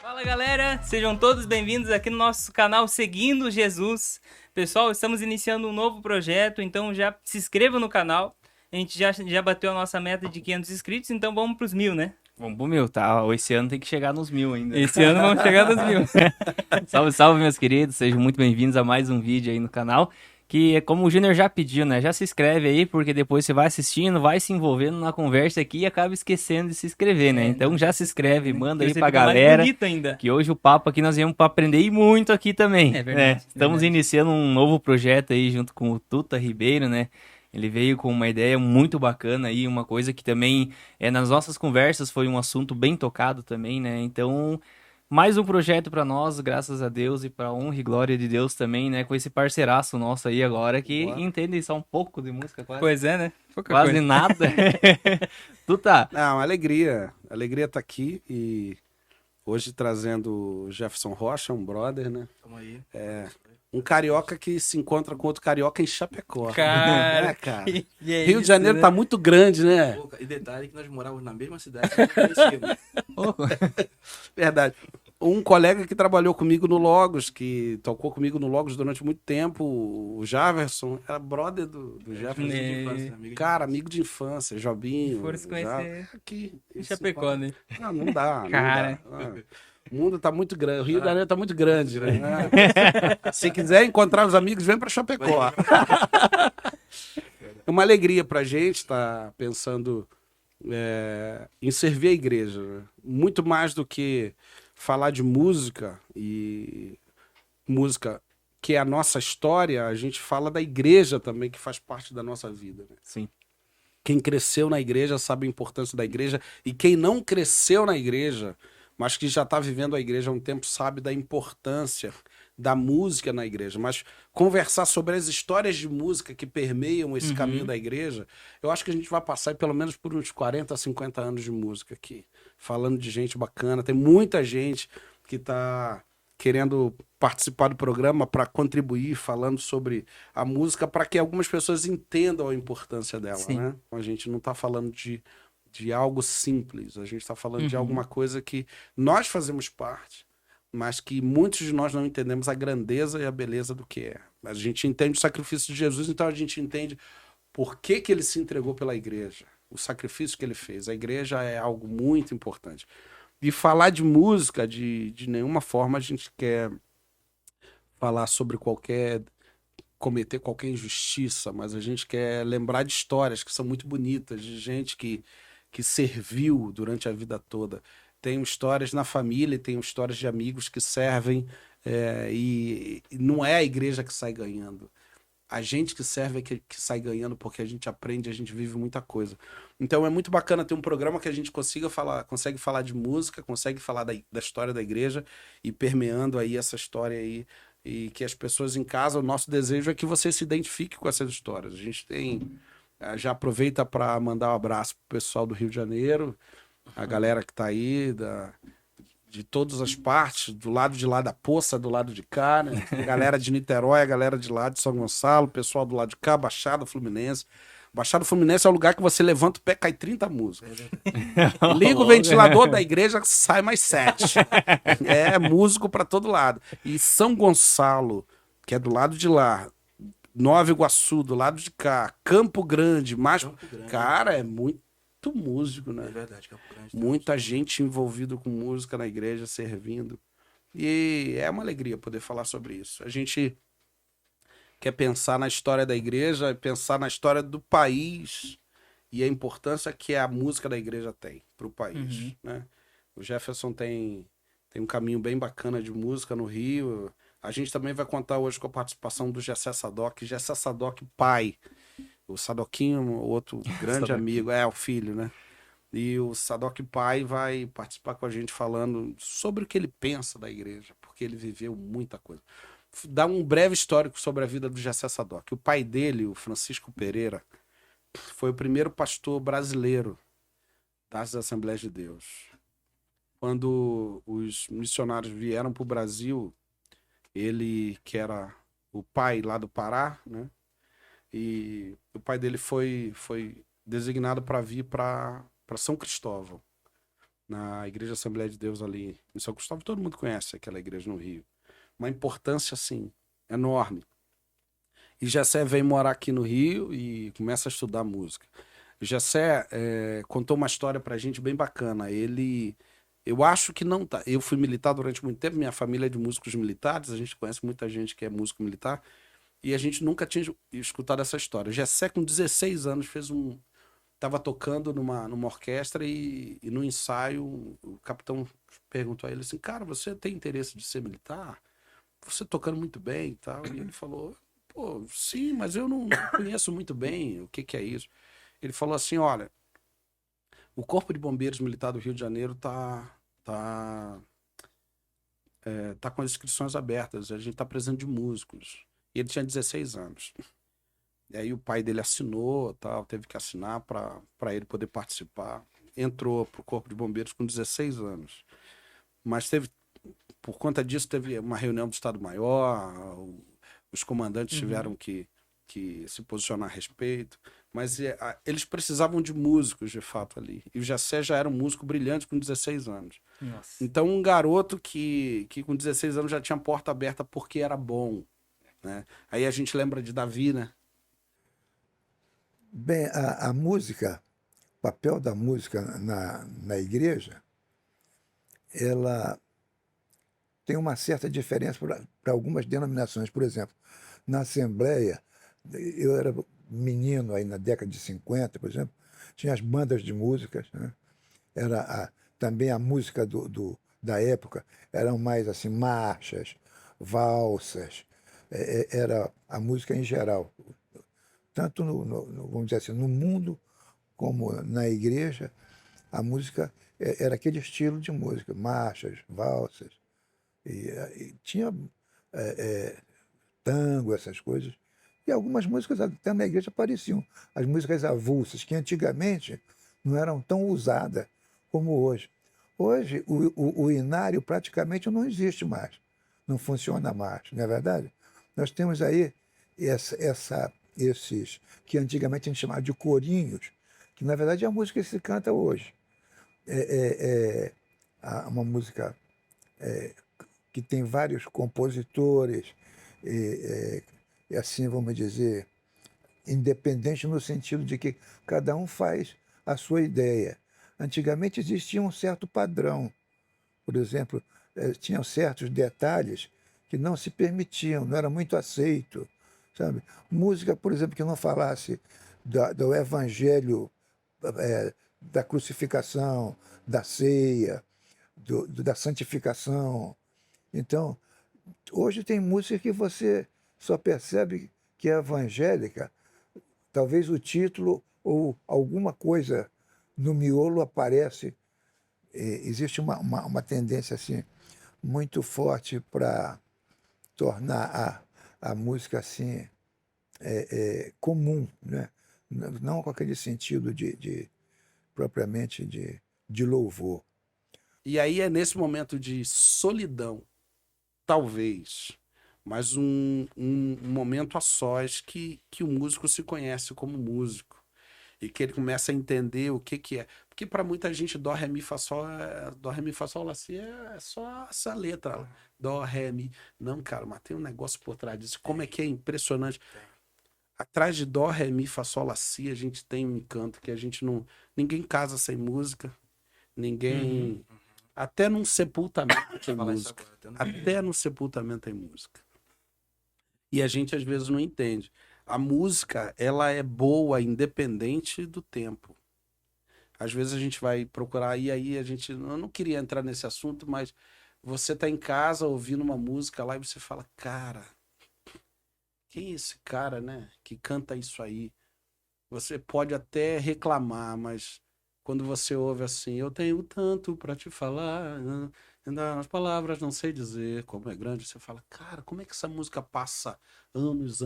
Fala galera, sejam todos bem-vindos aqui no nosso canal Seguindo Jesus. Pessoal, estamos iniciando um novo projeto, então já se inscreva no canal. A gente já bateu a nossa meta de 500 inscritos, então vamos pros 1000, né? Vamos pro 1000, tá? Esse ano tem que chegar nos 1000 ainda. Esse ano vamos chegar nos 1000. Salve, salve, meus queridos. Sejam muito bem-vindos a mais um vídeo aí no canal. Que, como o Júnior já pediu, né? Já se inscreve aí, porque depois você vai assistindo, vai se envolvendo na conversa aqui e acaba esquecendo de se inscrever, né? Então já se inscreve, manda aí pra galera. Mais bonito ainda. Que hoje o papo aqui nós viemos pra aprender e muito aqui também. É verdade. Estamos iniciando um novo projeto aí junto com o Tuta Ribeiro, né? Ele veio com uma ideia muito bacana aí, uma coisa que também nas nossas conversas foi um assunto bem tocado também, né? Então, mais um projeto para nós, graças a Deus e para honra e glória de Deus também, né? Com esse parceiraço nosso aí agora que entende só um pouco de música, quase. Pois é, né? Quase nada. Tuta. Não, alegria. Alegria tá aqui e hoje trazendo o Jefferson Rocha, um brother, né? Tamo aí. Um carioca que se encontra com outro carioca em Chapecó. Cara, cara. é Rio de isso, Janeiro né? tá muito grande, né? Pô, e detalhe que nós morávamos na mesma cidade, não conhecíamos. Verdade. Um colega que trabalhou comigo no Logos, que tocou comigo no Logos durante muito tempo, o Javerson, era brother do Jefferson. Amigo de infância, amigo de Cara, amigo de infância, Jobinho. Foram se conhecer Aqui. em Chapecó, né? Não dá. Cara. Não dá. O mundo tá muito grande. O Rio de Janeiro tá muito grande, né? Se quiser encontrar os amigos, vem pra Chapecó. É uma alegria pra gente estar pensando em servir a igreja, né? Muito mais do que falar de música e música que é a nossa história, a gente fala da igreja também, que faz parte da nossa vida, né? Sim. Quem cresceu na igreja sabe a importância da igreja, e quem não cresceu na igreja, mas que já está vivendo a igreja há um tempo, sabe da importância da música na igreja. Mas conversar sobre as histórias de música que permeiam esse caminho da igreja, eu acho que a gente vai passar pelo menos por uns 40, 50 anos de música aqui, falando de gente bacana. Tem muita gente que está querendo participar do programa para contribuir, falando sobre a música, para que algumas pessoas entendam a importância dela, Sim. né? A gente não está falando de algo simples, a gente está falando de alguma coisa que nós fazemos parte, mas que muitos de nós não entendemos a grandeza e a beleza do que é. A gente entende o sacrifício de Jesus, então a gente entende por que ele se entregou pela igreja, o sacrifício que ele fez. A igreja é algo muito importante. E falar de música, de nenhuma forma a gente quer falar sobre cometer qualquer injustiça, mas a gente quer lembrar de histórias que são muito bonitas, de gente que serviu durante a vida toda. Tem histórias na família, tem histórias de amigos que servem, e não é a igreja que sai ganhando. A gente que serve é que sai ganhando, porque a gente aprende, a gente vive muita coisa. Então é muito bacana ter um programa que a gente consegue falar de música, consegue falar da história da igreja e permeando aí essa história aí, e que as pessoas em casa, o nosso desejo é que você se identifique com essas histórias. A gente tem... Já aproveita para mandar um abraço pro pessoal do Rio de Janeiro, a galera que tá aí, de todas as partes, do lado de lá da Poça, do lado de cá, né? A galera de Niterói, a galera de lá de São Gonçalo, o pessoal do lado de cá, Baixada Fluminense. Baixada Fluminense é o lugar que você levanta o pé, cai 30 músicas. Liga o ventilador da igreja, sai mais 7. É músico para todo lado. E São Gonçalo, que é do lado de lá, Nova Iguaçu, do lado de cá, Campo Grande, mais... Campo Grande. Cara, é muito músico, né? É verdade, Campo Grande. Muita gente envolvida com música na igreja, servindo. E é uma alegria poder falar sobre isso. A gente quer pensar na história da igreja, pensar na história do país e a importância que a música da igreja tem para o país, né? O Jefferson tem um caminho bem bacana de música no Rio. A gente também vai contar hoje com a participação do Gessé Sadoc pai. O Sadoquinho, outro grande amigo, o filho, né? E o Sadoc pai vai participar com a gente falando sobre o que ele pensa da igreja, porque ele viveu muita coisa. Dá um breve histórico sobre a vida do Gessé Sadoc. O pai dele, o Francisco Pereira, foi o primeiro pastor brasileiro das Assembleias de Deus. Quando os missionários vieram para o Brasil, ele, que era o pai lá do Pará, né? E o pai dele foi designado para vir para São Cristóvão. na Igreja Assembleia de Deus ali em São Cristóvão. Todo mundo conhece aquela igreja no Rio. Uma importância, assim, enorme. E Jessé vem morar aqui no Rio e começa a estudar música. Jessé contou uma história pra gente bem bacana. Eu acho que não tá. Eu fui militar durante muito tempo, minha família é de músicos militares, a gente conhece muita gente que é músico militar, e a gente nunca tinha escutado essa história. Jessé, com 16 anos, tava tocando numa orquestra e no ensaio o capitão perguntou a ele assim: cara, você tem interesse de ser militar? Você tocando muito bem e tal. E ele falou: pô, sim, mas eu não conheço muito bem o que é isso. Ele falou assim: olha, o Corpo de Bombeiros Militar do Rio de Janeiro tá com as inscrições abertas, a gente tá precisando de músicos. E ele tinha 16 anos. E aí o pai dele assinou, tal, teve que assinar para ele poder participar. Entrou pro Corpo de Bombeiros com 16 anos. Mas por conta disso, teve uma reunião do Estado-Maior, os comandantes tiveram que se posicionar a respeito. Mas eles precisavam de músicos, de fato, ali. E o Jessé já era um músico brilhante com 16 anos. Nossa. Então, um garoto que com 16 anos já tinha porta aberta porque era bom, né? Aí a gente lembra de Davi, né? Bem, a música, o papel da música na igreja, ela tem uma certa diferença para algumas denominações. Por exemplo, na Assembleia, eu era menino aí na década de 50, por exemplo, tinha as bandas de músicas, né? Também a música da época eram mais assim, marchas, valsas, era a música em geral. Tanto, vamos dizer assim, no mundo como na igreja, a música era aquele estilo de música, marchas, valsas, e tinha tango, essas coisas. E algumas músicas até na igreja apareciam. As músicas avulsas, que antigamente não eram tão usadas como hoje. Hoje, o inário praticamente não existe mais. Não funciona mais, não é verdade? Nós temos aí esses que antigamente a gente chamava de corinhos, que na verdade é a música que se canta hoje. Uma música que tem vários compositores, e assim vamos dizer, independente no sentido de que cada um faz a sua ideia. Antigamente existia um certo padrão. Por exemplo, tinham certos detalhes que não se permitiam, não era muito aceito, sabe? Música, por exemplo, que não falasse do evangelho, da crucificação, da ceia, da santificação. Então, hoje tem música que você só percebe que é evangélica, talvez o título ou alguma coisa no miolo aparece. Existe uma tendência assim muito forte para tornar a música assim comum, né? Não com aquele sentido propriamente de louvor. E aí é nesse momento de solidão, talvez, mas um momento a sós que o músico se conhece como músico. E que ele começa a entender o que é. Porque para muita gente, dó, ré, mi, fá, sol, dó, ré, mi, fá, sol, lá, si é só essa letra. Dó, ré, mi. Não, cara, mas tem um negócio por trás disso. Como é que é impressionante. Atrás de dó, ré, mi, fá, sol, lá, si, a gente tem um encanto que a gente não... Ninguém casa sem música. Ninguém... Até num sepultamento tem música. Até no sepultamento tem música. E a gente às vezes não entende. A música, ela é boa, independente do tempo. Às vezes a gente vai procurar, e aí a gente... Eu não queria entrar nesse assunto, mas você tá em casa ouvindo uma música lá e você fala, cara, quem é esse cara, né, que canta isso aí? Você pode até reclamar, mas quando você ouve assim, eu tenho tanto para te falar, as palavras não sei dizer como é grande, você fala, cara, como é que essa música passa anos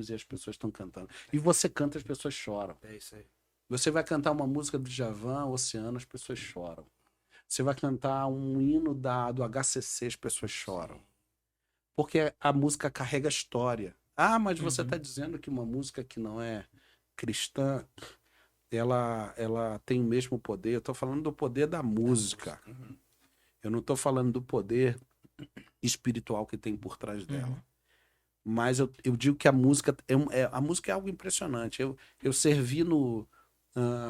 e as pessoas estão cantando? E você canta, as pessoas choram. É isso aí. Você vai cantar uma música do Djavan, Oceano, as pessoas choram. Você vai cantar um hino do HCC, as pessoas choram. Porque a música carrega história. Ah, mas você está dizendo que uma música que não é cristã ela tem o mesmo poder. Eu tô falando do poder da música. Eu não tô falando do poder espiritual que tem por trás dela. Mas eu digo que a música a música é algo impressionante. Eu servi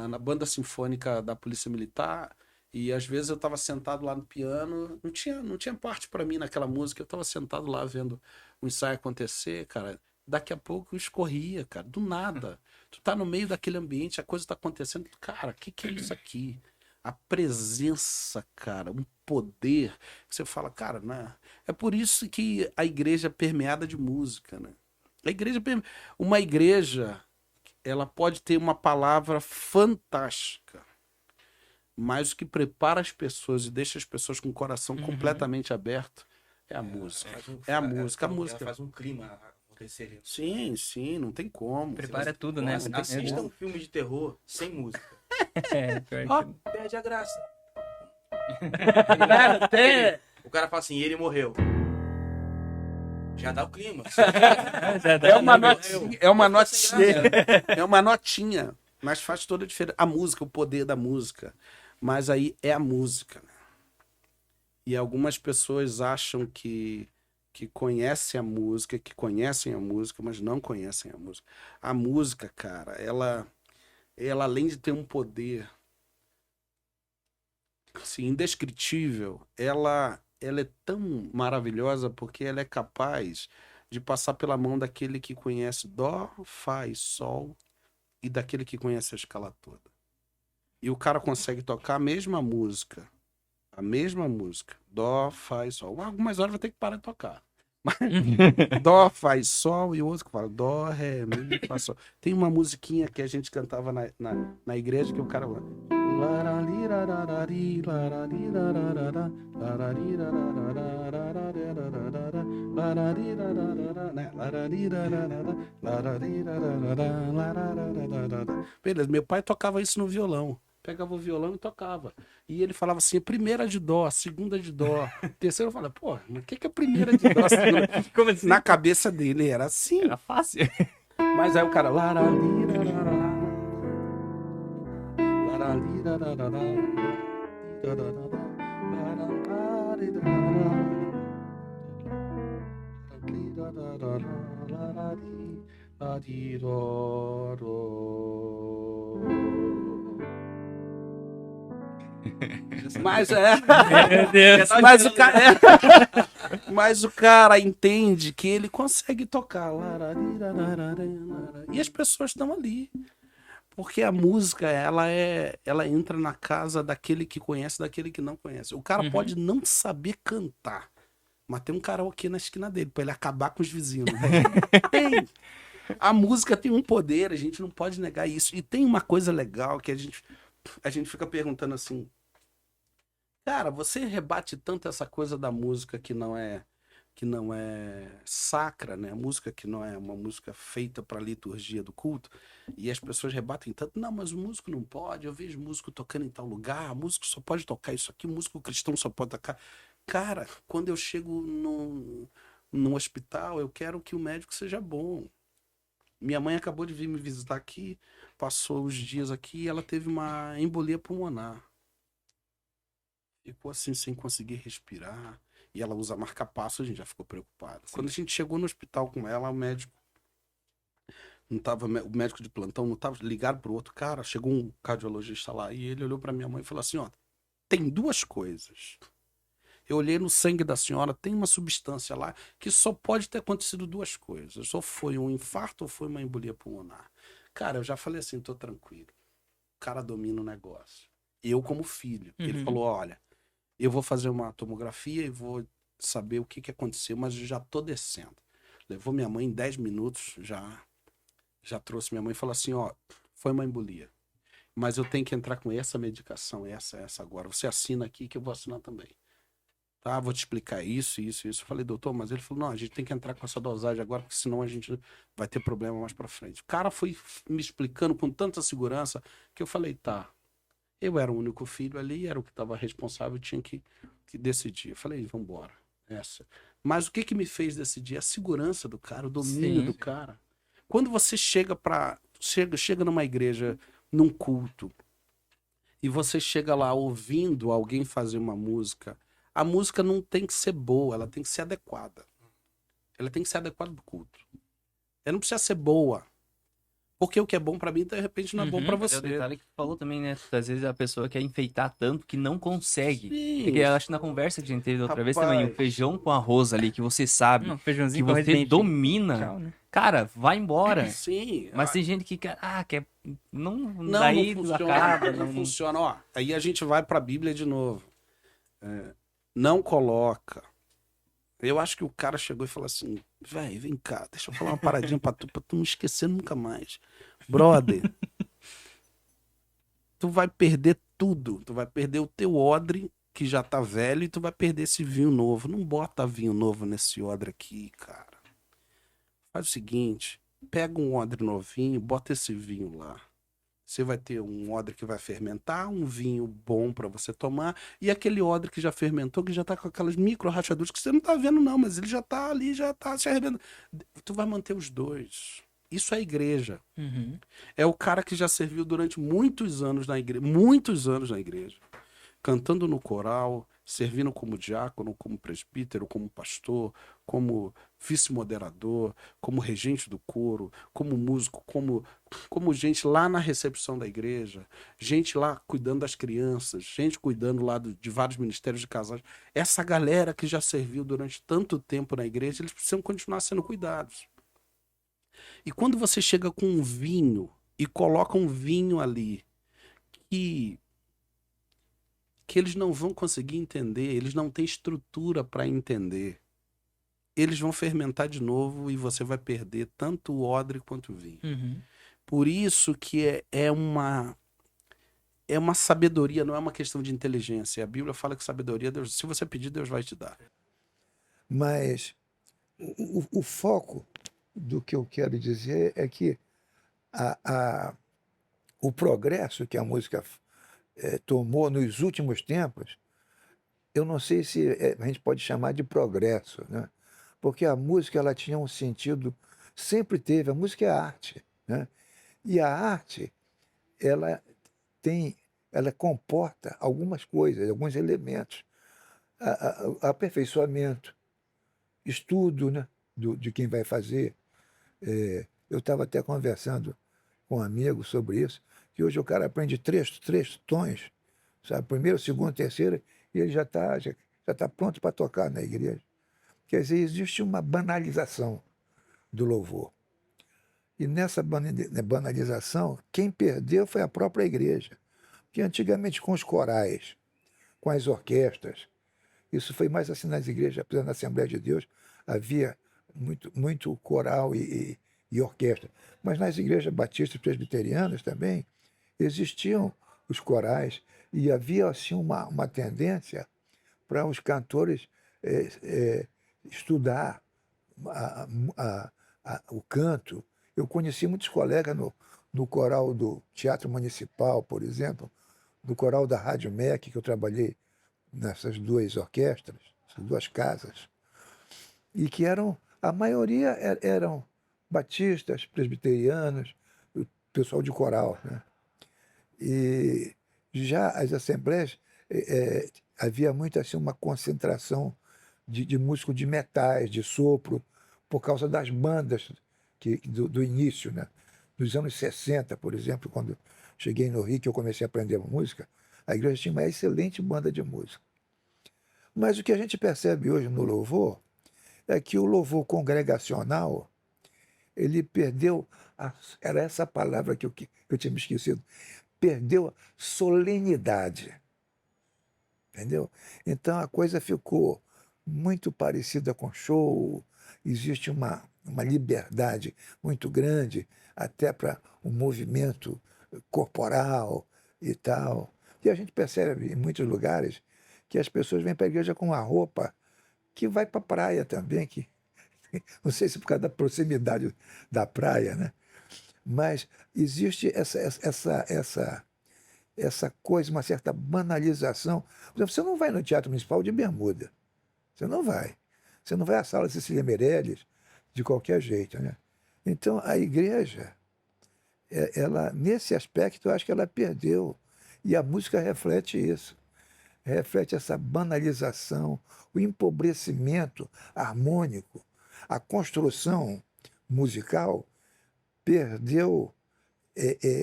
na banda sinfônica da Polícia Militar e às vezes eu estava sentado lá no piano, não tinha parte para mim naquela música, eu estava sentado lá vendo o ensaio acontecer, cara. Daqui a pouco escorria, cara, do nada. Tu tá no meio daquele ambiente, a coisa tá acontecendo, cara, o que é isso aqui? A presença, cara, um poder. Você fala, cara, né? É por isso que a igreja é permeada de música, né? Uma igreja, ela pode ter uma palavra fantástica, mas o que prepara as pessoas e deixa as pessoas com o coração completamente aberto é a música. É a música. A música Ela faz um clima acontecer. Sim, não tem como. Prepara tudo, né? Nossa, assista um filme de terror sem música. Pior que- Perde a graça. Até- O cara fala assim, ele morreu. Já dá o clima. Já dá, É uma né? notinha, é uma notinha, é uma notinha, mas faz toda a diferença. A música, o poder da música. Mas aí é a música, né? E algumas pessoas acham que conhecem a música, mas não conhecem a música. A música, cara, ela além de ter um poder assim, indescritível, ela é tão maravilhosa porque ela é capaz de passar pela mão daquele que conhece dó, fá e sol e daquele que conhece a escala toda. E o cara consegue tocar a mesma música, dó, fá e sol. Algumas horas vai ter que parar de tocar. Dó, faz sol e o outro que fala dó, ré, mi, fá, sol. Tem uma musiquinha que a gente cantava na igreja que o cara fala beleza, meu pai tocava isso no violão. Pegava o violão e tocava. E ele falava assim, primeira de dó, segunda de dó, terceira eu falava, pô, mas o que é a primeira de dó? Segunda? Como assim? Na cabeça dele era assim. Era fácil. Mas aí o cara. Mas Meu Deus. mas o cara entende que ele consegue tocar. E as pessoas estão ali. Porque a música, ela entra na casa daquele que conhece, daquele que não conhece. O cara pode não saber cantar, mas tem um karaokê na esquina dele, pra ele acabar com os vizinhos. Tem. A música tem um poder, a gente não pode negar isso. E tem uma coisa legal que a gente fica perguntando assim, cara, você rebate tanto essa coisa da música que não é sacra, né? A música que não é uma música feita para liturgia do culto, e as pessoas rebatem tanto, não, mas o músico não pode, eu vejo músico tocando em tal lugar, músico só pode tocar isso aqui, músico cristão só pode tocar. Cara, quando eu chego no hospital, eu quero que o médico seja bom. Minha mãe acabou de vir me visitar aqui, passou os dias aqui e ela teve uma embolia pulmonar. Ficou assim, sem conseguir respirar. E ela usa marca-passo, a gente já ficou preocupado. Sim. Quando a gente chegou no hospital com ela, o médico de plantão não tava, ligaram pro outro cara, chegou um cardiologista lá e ele olhou pra minha mãe e falou assim, ó, tem duas coisas. Eu olhei no sangue da senhora, tem uma substância lá que só pode ter acontecido duas coisas. Ou foi um infarto ou foi uma embolia pulmonar. Cara, eu já falei assim, tô tranquilo. O cara domina o negócio. Eu como filho. Ele falou, olha, eu vou fazer uma tomografia e vou saber o que aconteceu, mas eu já tô descendo. Levou minha mãe em 10 minutos, já trouxe minha mãe e falou assim, ó, foi uma embolia. Mas eu tenho que entrar com essa medicação, essa agora. Você assina aqui que eu vou assinar também. Tá, vou te explicar isso. Eu falei, doutor, mas ele falou, não, a gente tem que entrar com essa dosagem agora, porque senão a gente vai ter problema mais pra frente. O cara foi me explicando com tanta segurança que eu falei, tá. Eu era o único filho ali, era o que estava responsável, tinha que decidir. Eu falei, vamos embora. Mas o que me fez decidir? A segurança do cara, o domínio do cara. Quando você chega numa igreja num culto, e você chega lá ouvindo alguém fazer uma música, a música não tem que ser boa, ela tem que ser adequada. Ela tem que ser adequada pro culto. Ela não precisa ser boa. Porque o que é bom pra mim, de repente, não é bom pra Mas é o você. detalhe que tu falou também, né? Às vezes a pessoa quer enfeitar tanto que não consegue. Sim. Porque eu acho que na conversa que a gente teve da outra vez também, o Rapaz. feijão com arroz ali, que você sabe, Não, que feijãozinho com arroz você bem feito. domina, Tchau, né? cara, vai embora. Sim. Mas tem gente que quer, quer... Não, Não, daí não funciona. acaba, não funciona. Ó, aí a gente vai pra Bíblia de novo. Não coloca. Eu acho que o cara chegou e falou assim, velho, vem cá, deixa eu falar uma paradinha pra tu não esquecer nunca mais. Brother, tu vai perder tudo. Tu vai perder o teu odre, que já tá velho, e tu vai perder esse vinho novo. Não bota vinho novo nesse odre aqui, cara. Faz o seguinte, pega um odre novinho, bota esse vinho lá. Você vai ter um odre que vai fermentar, um vinho bom para você tomar, e aquele odre que já fermentou, que já tá com aquelas micro rachaduras que você não tá vendo não, mas ele já tá ali, já tá se arrebentando. Tu vai manter os dois. Isso é igreja. Uhum. É o cara que já serviu durante muitos anos na igreja, cantando no coral, servindo como diácono, como presbítero, como pastor, como vice-moderador, como regente do coro, como músico, como gente lá na recepção da igreja, gente lá cuidando das crianças, gente cuidando lá de vários ministérios de casais. Essa galera que já serviu durante tanto tempo na igreja, eles precisam continuar sendo cuidados. E quando você chega com um vinho e coloca um vinho ali que eles não vão conseguir entender, eles não têm estrutura para entender, eles vão fermentar de novo e você vai perder tanto o odre quanto o vinho. Uhum. Por isso que é uma sabedoria, não é uma questão de inteligência. A Bíblia fala que sabedoria, Deus, se você pedir, Deus vai te dar. Mas o foco do que eu quero dizer é que o progresso que a música tomou nos últimos tempos, eu não sei se a gente pode chamar de progresso, né? Porque a música ela tinha um sentido, sempre teve, a música é arte, né? E a arte, ela comporta algumas coisas, alguns elementos, aperfeiçoamento, estudo, né? De quem vai fazer. Eu estava até conversando com um amigo sobre isso, que hoje o cara aprende três tons, sabe? Primeiro, segundo, terceiro, e ele já tá pronto para tocar na igreja. Quer dizer, existe uma banalização do louvor. E nessa banalização, quem perdeu foi a própria igreja. Porque antigamente com os corais, com as orquestras, isso foi mais assim nas igrejas, apesar da Assembleia de Deus, havia muito coral e orquestra. Mas nas igrejas batistas presbiterianas também existiam os corais e havia assim uma tendência para os cantores estudar o canto. Eu conheci muitos colegas no coral do Teatro Municipal, por exemplo, no coral da Rádio MEC, que eu trabalhei nessas duas orquestras, essas duas casas, e que a maioria eram batistas, presbiterianos, o pessoal de coral, né? E já as assembleias, havia muito assim uma concentração de músicos de metais, de sopro, por causa das bandas do início, né? Nos anos 60, por exemplo, quando cheguei no Rio, que eu comecei a aprender música, a igreja tinha uma excelente banda de música. Mas o que a gente percebe hoje no louvor é que o louvor congregacional, ele perdeu, era essa palavra que eu tinha me esquecido, perdeu a solenidade. Entendeu? Então a coisa ficou muito parecida com show, existe uma liberdade muito grande, até para um movimento corporal e tal. E a gente percebe em muitos lugares que as pessoas vêm para a igreja com uma roupa que vai para a praia também, que não sei se por causa da proximidade da praia, né? Mas existe essa coisa, uma certa banalização. Por exemplo, você não vai no Teatro Municipal de bermuda. Você não vai. Você não vai à Sala Cecília Meirelles de qualquer jeito, né? Então, a igreja, ela, nesse aspecto, eu acho que ela perdeu. E a música reflete isso. Reflete essa banalização, o empobrecimento harmônico. A construção musical perdeu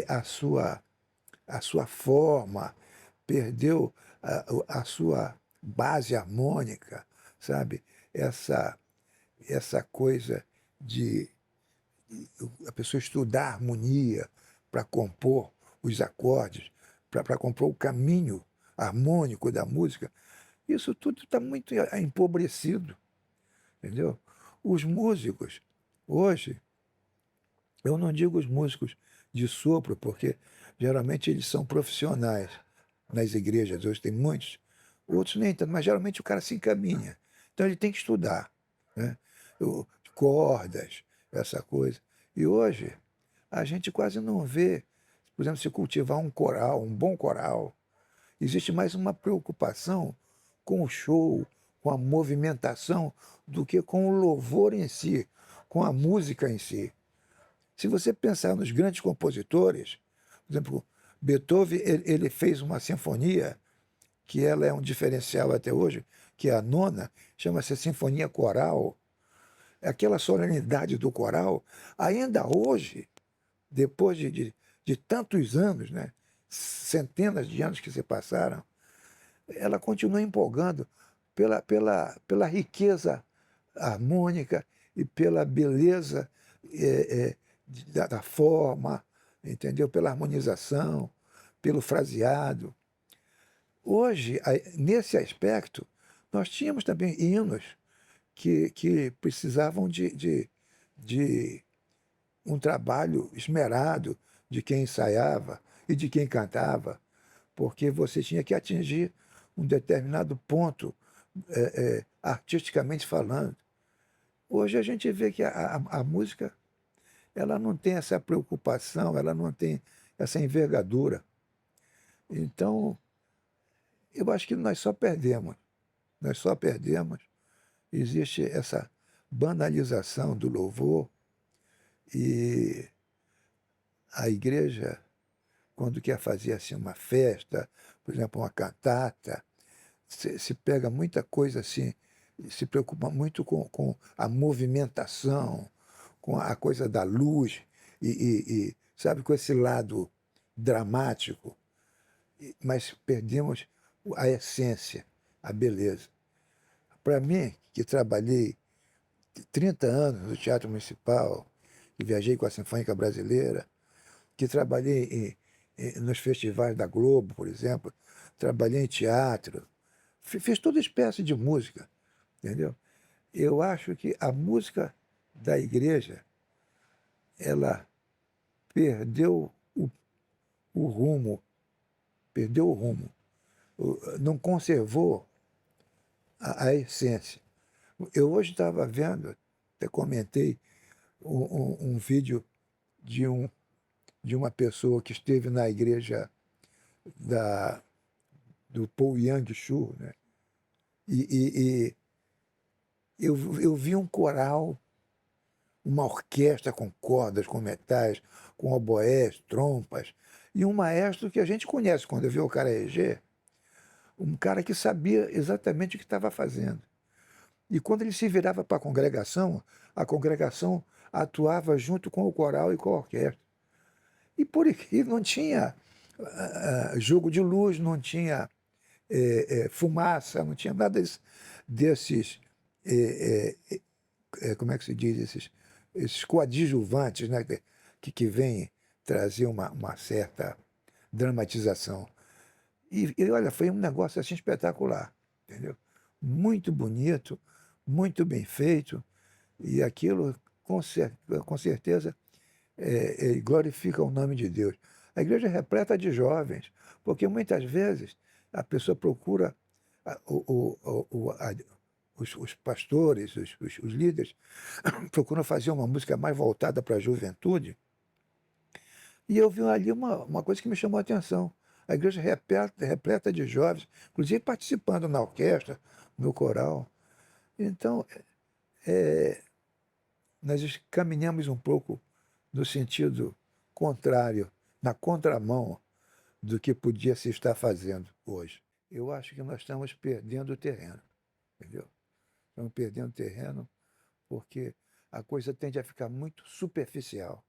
a sua forma, perdeu a sua base harmônica, sabe? Essa coisa de a pessoa estudar a harmonia para compor os acordes, para compor o caminho harmônico da música, isso tudo está muito empobrecido, entendeu? Os músicos, hoje, eu não digo os músicos de sopro, porque geralmente eles são profissionais nas igrejas, hoje tem muitos, outros nem tanto, mas geralmente o cara se encaminha. Então ele tem que estudar, né? Cordas, essa coisa. E hoje a gente quase não vê, por exemplo, se cultivar um coral, um bom coral. Existe mais uma preocupação com o show, com a movimentação, do que com o louvor em si, com a música em si. Se você pensar nos grandes compositores, por exemplo, Beethoven, ele fez uma sinfonia que ela é um diferencial até hoje, que é a nona, chama-se Sinfonia Coral. Aquela solenidade do coral, ainda hoje, depois de tantos anos, né, centenas de anos que se passaram, ela continua empolgando pela riqueza harmônica e pela beleza da forma, entendeu? Pela harmonização, pelo fraseado. Hoje, nesse aspecto, nós tínhamos também hinos que precisavam de um trabalho esmerado de quem ensaiava e de quem cantava, porque você tinha que atingir um determinado ponto, artisticamente falando. Hoje a gente vê que a música ela não tem essa preocupação, ela não tem essa envergadura. Então, eu acho que nós só perdemos. Nós só perdemos. Existe essa banalização do louvor e a igreja, quando quer fazer assim uma festa, por exemplo, uma cantata, se pega muita coisa assim, se preocupa muito com a movimentação, com a coisa da luz e sabe, com esse lado dramático, mas perdemos a essência, a beleza. Para mim, que trabalhei 30 anos no Teatro Municipal, que viajei com a Sinfônica Brasileira, que trabalhei nos festivais da Globo, por exemplo, trabalhei em teatro, fiz toda espécie de música, entendeu? Eu acho que a música da igreja, ela perdeu o rumo, não conservou a essência. Eu hoje estava vendo, até comentei, um vídeo de uma pessoa que esteve na igreja do Paul Yang-Shu, né? E eu vi um coral, uma orquestra com cordas, com metais, com oboés, trompas, e um maestro que a gente conhece quando vê o cara reger, um cara que sabia exatamente o que estava fazendo. E quando ele se virava para a congregação atuava junto com o coral e com a orquestra. E por aqui não tinha jogo de luz, não tinha fumaça, não tinha nada desses como é que se diz, esses coadjuvantes, né, que vêm trazer uma certa dramatização. E olha, foi um negócio assim espetacular, entendeu? Muito bonito, muito bem feito, e aquilo com certeza glorifica o nome de Deus. A igreja é repleta de jovens, porque muitas vezes a pessoa procura os pastores, os líderes, procuram fazer uma música mais voltada para a juventude. E eu vi ali uma coisa que me chamou a atenção. A igreja repleta de jovens, inclusive participando na orquestra, no coral. Então, nós caminhamos um pouco no sentido contrário, na contramão do que podia se estar fazendo hoje. Eu acho que nós estamos perdendo terreno, entendeu? Estamos perdendo terreno porque a coisa tende a ficar muito superficial.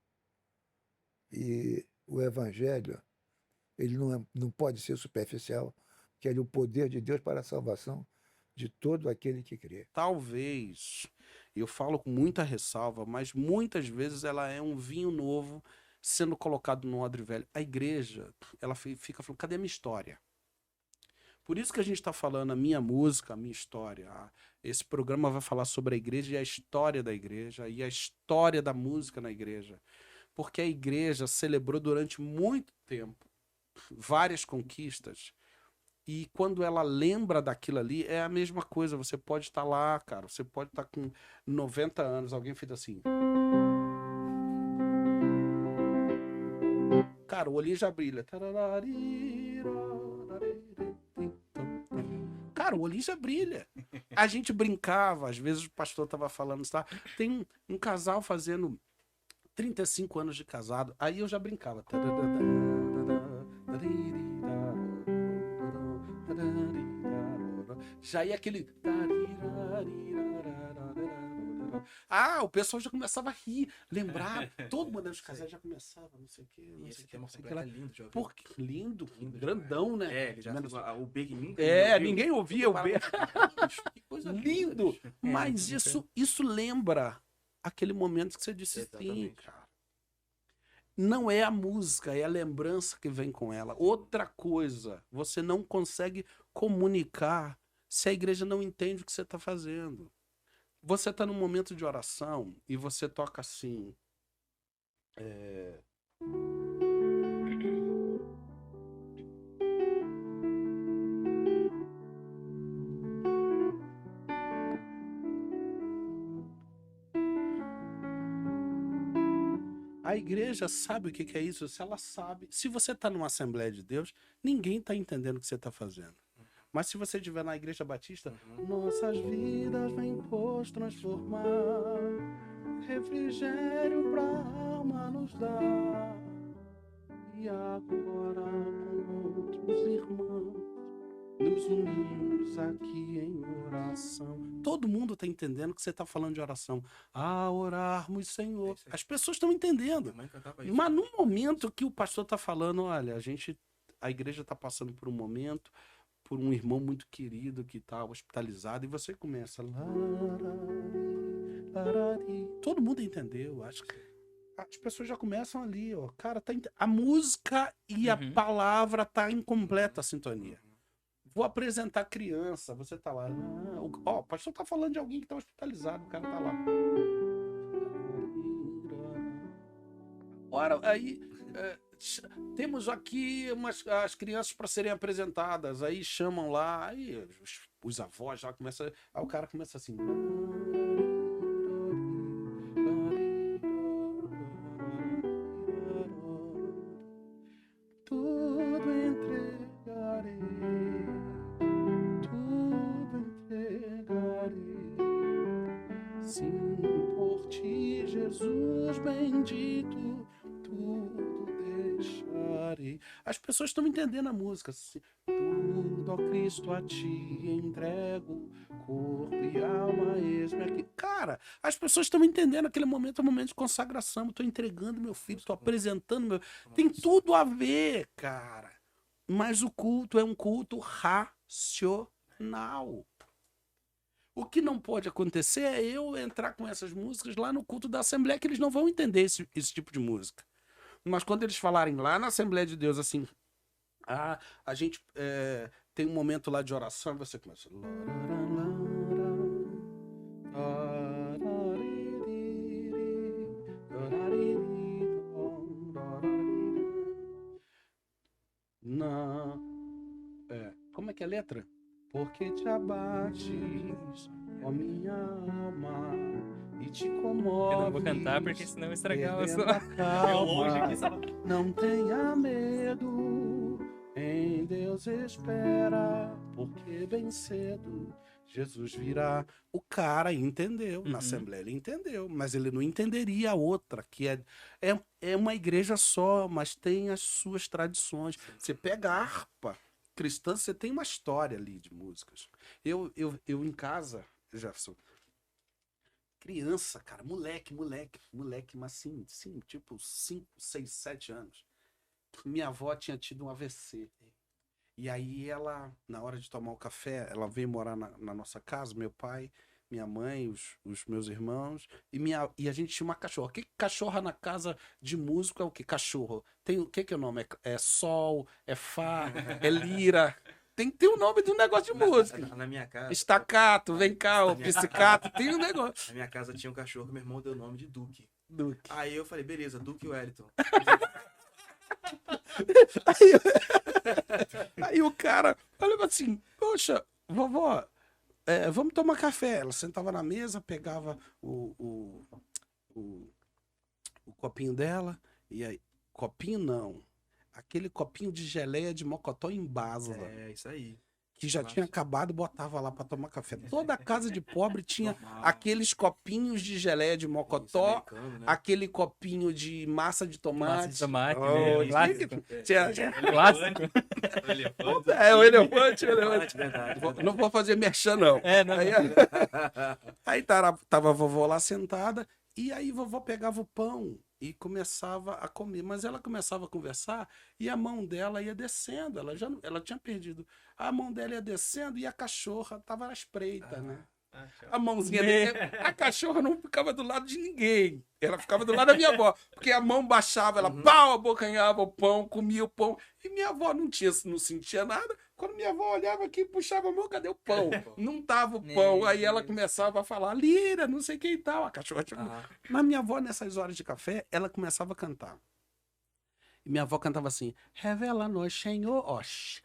E o evangelho, ele não pode ser superficial, porque ele é o poder de Deus para a salvação de todo aquele que crê. Talvez, eu falo com muita ressalva, mas muitas vezes ela é um vinho novo sendo colocado num odre velho. A igreja, ela fica falando, cadê a minha história? Por isso que a gente está falando a minha música, a minha história. Esse programa vai falar sobre a igreja e a história da igreja e a história da música na igreja. Porque a igreja celebrou durante muito tempo várias conquistas. E quando ela lembra daquilo ali, é a mesma coisa. Você pode estar lá, cara. Você pode estar com 90 anos. Alguém fez assim. Cara, o olhinho já brilha. Cara, o olhinho já brilha. A gente brincava. Às vezes o pastor tava falando, tá? Tem um casal fazendo 35 anos de casado. Aí eu já brincava. Já ia aquele. O pessoal já começava a rir, lembrar. Todo mundo dos casais já começava, não sei o quê. Não sei o que, não sei o que lá. Lindo, já ouviu? Porque lindo, grandão, né? É, ele já fez o Big Ninguém. Ninguém ouvia o B. Que coisa Lindo. bicho. Mas isso lembra aquele momento que você disse sim, Exatamente. cara. Não é a música, é a lembrança que vem com ela. Outra coisa, você não consegue comunicar se a igreja não entende o que você está fazendo. Você está num momento de oração e você toca assim. A igreja sabe o que é isso? Se ela sabe. Se você está numa Assembleia de Deus, ninguém está entendendo o que você está fazendo. Mas se você estiver na Igreja Batista, nossas vidas vem pois transformar, refrigério pra alma nos dá. E agora com outros irmãos, nos unimos aqui em oração. Todo mundo está entendendo que você está falando de oração. A orarmos, Senhor. As pessoas estão entendendo. Mas no momento que o pastor está falando, olha, a igreja está passando por um momento, por um irmão muito querido que está hospitalizado, e você começa. Todo mundo entendeu, acho que. As pessoas já começam ali, ó. Cara, a música e a palavra tá em completa sintonia. Vou apresentar criança, você tá lá. O pastor tá falando de alguém que tá hospitalizado, o cara tá lá. Ora, aí temos aqui as crianças para serem apresentadas. Aí chamam lá, aí os avós já começam. Aí o cara começa assim. Tudo entregarei, sim, por ti, Jesus bendito, tudo deixarei. As pessoas estão entendendo a música. Tudo, ó Cristo, a ti entrego, corpo e alma, eis-me aqui. Cara, as pessoas estão entendendo aquele momento, é um momento de consagração. Estou entregando meu filho, estou apresentando meu. Tem tudo a ver, cara. Mas o culto é um culto racional. O que não pode acontecer é eu entrar com essas músicas lá no culto da Assembleia, que eles não vão entender esse tipo de música. Mas quando eles falarem lá na Assembleia de Deus assim, a gente tem um momento lá de oração, e você começa. Como é que é a letra? Porque te abates, ó minha alma, e te comoves. Eu não vou cantar porque senão eu estragar o som. Calma, não tenha medo, em Deus espera, porque bem cedo Jesus virá. O cara entendeu, na Assembleia ele entendeu, mas ele não entenderia a outra, que é uma igreja só, mas tem as suas tradições. Você pega a harpa cristã, você tem uma história ali de músicas. Eu em casa, Jefferson, criança, cara, moleque, mas sim, tipo 5, 6, 7 anos. Minha avó tinha tido um AVC. E aí ela, na hora de tomar o café, ela veio morar na nossa casa, meu pai, minha mãe, os meus irmãos, e a gente tinha uma cachorra. Que cachorra na casa de músico é o que? Cachorro. Tem o que é o nome? É sol, é fá, é lira. Tem que ter o nome do negócio de música. Na minha casa. Estacato, vem cá, o pizzicato, tem um negócio. Na minha casa tinha um cachorro que meu irmão deu o nome de Duque. Duque. Aí eu falei, beleza, Duque Wellington. Aí o cara falou assim, poxa, vovó, vamos tomar café. Ela sentava na mesa, pegava o copinho dela, e aí, copinho não, aquele copinho de geleia de mocotó em Basla, É, isso aí. que já tinha acabado, botava lá pra tomar café. Toda casa de pobre tinha Normal. aqueles copinhos de geleia de Isso, mocotó, americano, né? aquele copinho de massa de tomate. Massa de tomate, Oh, né? Clássico. Tinha- Clássico. o elefante. Verdade. Não vou fazer merchan, não. Não. Aí tava a vovó lá sentada, e aí vovó pegava o pão e começava a comer. Mas ela começava a conversar e a mão dela ia descendo. Ela tinha perdido. A mão dela ia descendo e a cachorra tava à espreita, né? A mãozinha dele. A cachorra não ficava do lado de ninguém. Ela ficava do lado da minha avó. Porque a mão baixava, ela pau, abocanhava o pão, comia o pão. E minha avó não sentia nada. Quando minha avó olhava aqui, puxava a mão, cadê o pão? Não tava o pão. Aí ela começava a falar, Lira, não sei quem e tal. A cachorra tinha... Mas minha avó, nessas horas de café, ela começava a cantar. E minha avó cantava assim, revela-nos, Senhor,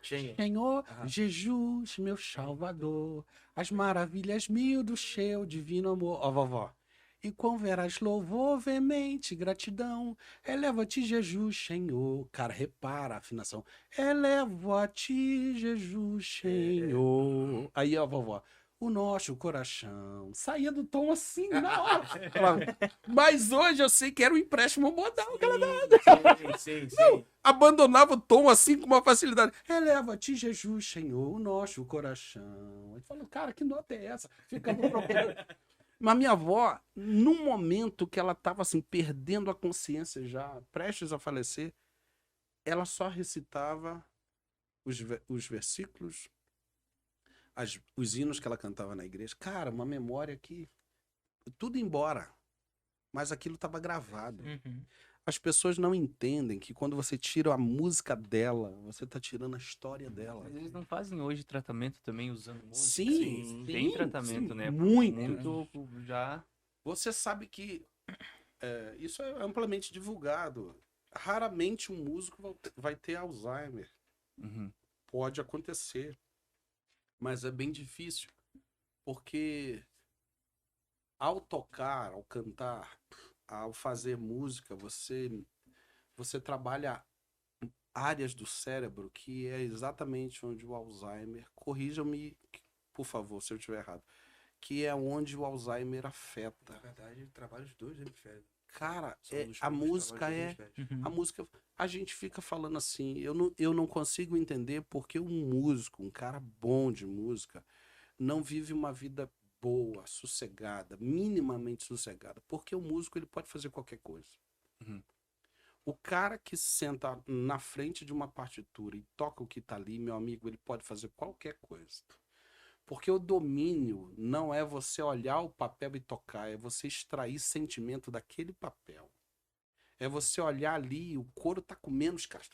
Senhor Jesus, meu Salvador, as maravilhas mil do seu divino amor. Ó, vovó. E quão verás louvor, veemente, gratidão, eleva-te, Jesus, Senhor. Cara, repara a afinação. Eleva-te, Jesus, Senhor. Aí, ó, vovó. O nosso coração saía do tom assim, na hora. Mas hoje eu sei que era um empréstimo modal que ela dava. Sim. Abandonava o tom assim com uma facilidade. Eleva-te, Jesus, Senhor, o nosso coração. Eu falo, cara, que nota é essa? Ficava procurando. Mas minha avó, num momento que ela estava assim, perdendo a consciência já, prestes a falecer, ela só recitava os versículos, os hinos que ela cantava na igreja. Cara, uma memória que tudo embora, mas aquilo estava gravado. As pessoas não entendem que quando você tira a música dela, você está tirando a história dela. Mas eles não fazem hoje tratamento também usando música? Sim, Tem tratamento, né? Muito. Já. Você sabe que isso é amplamente divulgado. Raramente um músico vai ter Alzheimer. Pode acontecer. Mas é bem difícil. Porque ao tocar, ao cantar, ao fazer música, você trabalha áreas do cérebro que é exatamente onde o Alzheimer, corrijam-me, por favor, se eu estiver errado, que é onde o Alzheimer afeta. Na verdade, trabalha os dois hemisférios. Cara, São dos a poucos música trabalhos dos hemisférios. a música, a gente fica falando assim, eu não consigo entender porque um músico, um cara bom de música, não vive uma vida boa, sossegada, minimamente sossegada, porque o músico ele pode fazer qualquer coisa. O cara que senta na frente de uma partitura e toca o que tá ali, meu amigo, ele pode fazer qualquer coisa. Porque o domínio não é você olhar o papel e tocar, é você extrair sentimento daquele papel. É você olhar ali, o couro tá comendo os caras.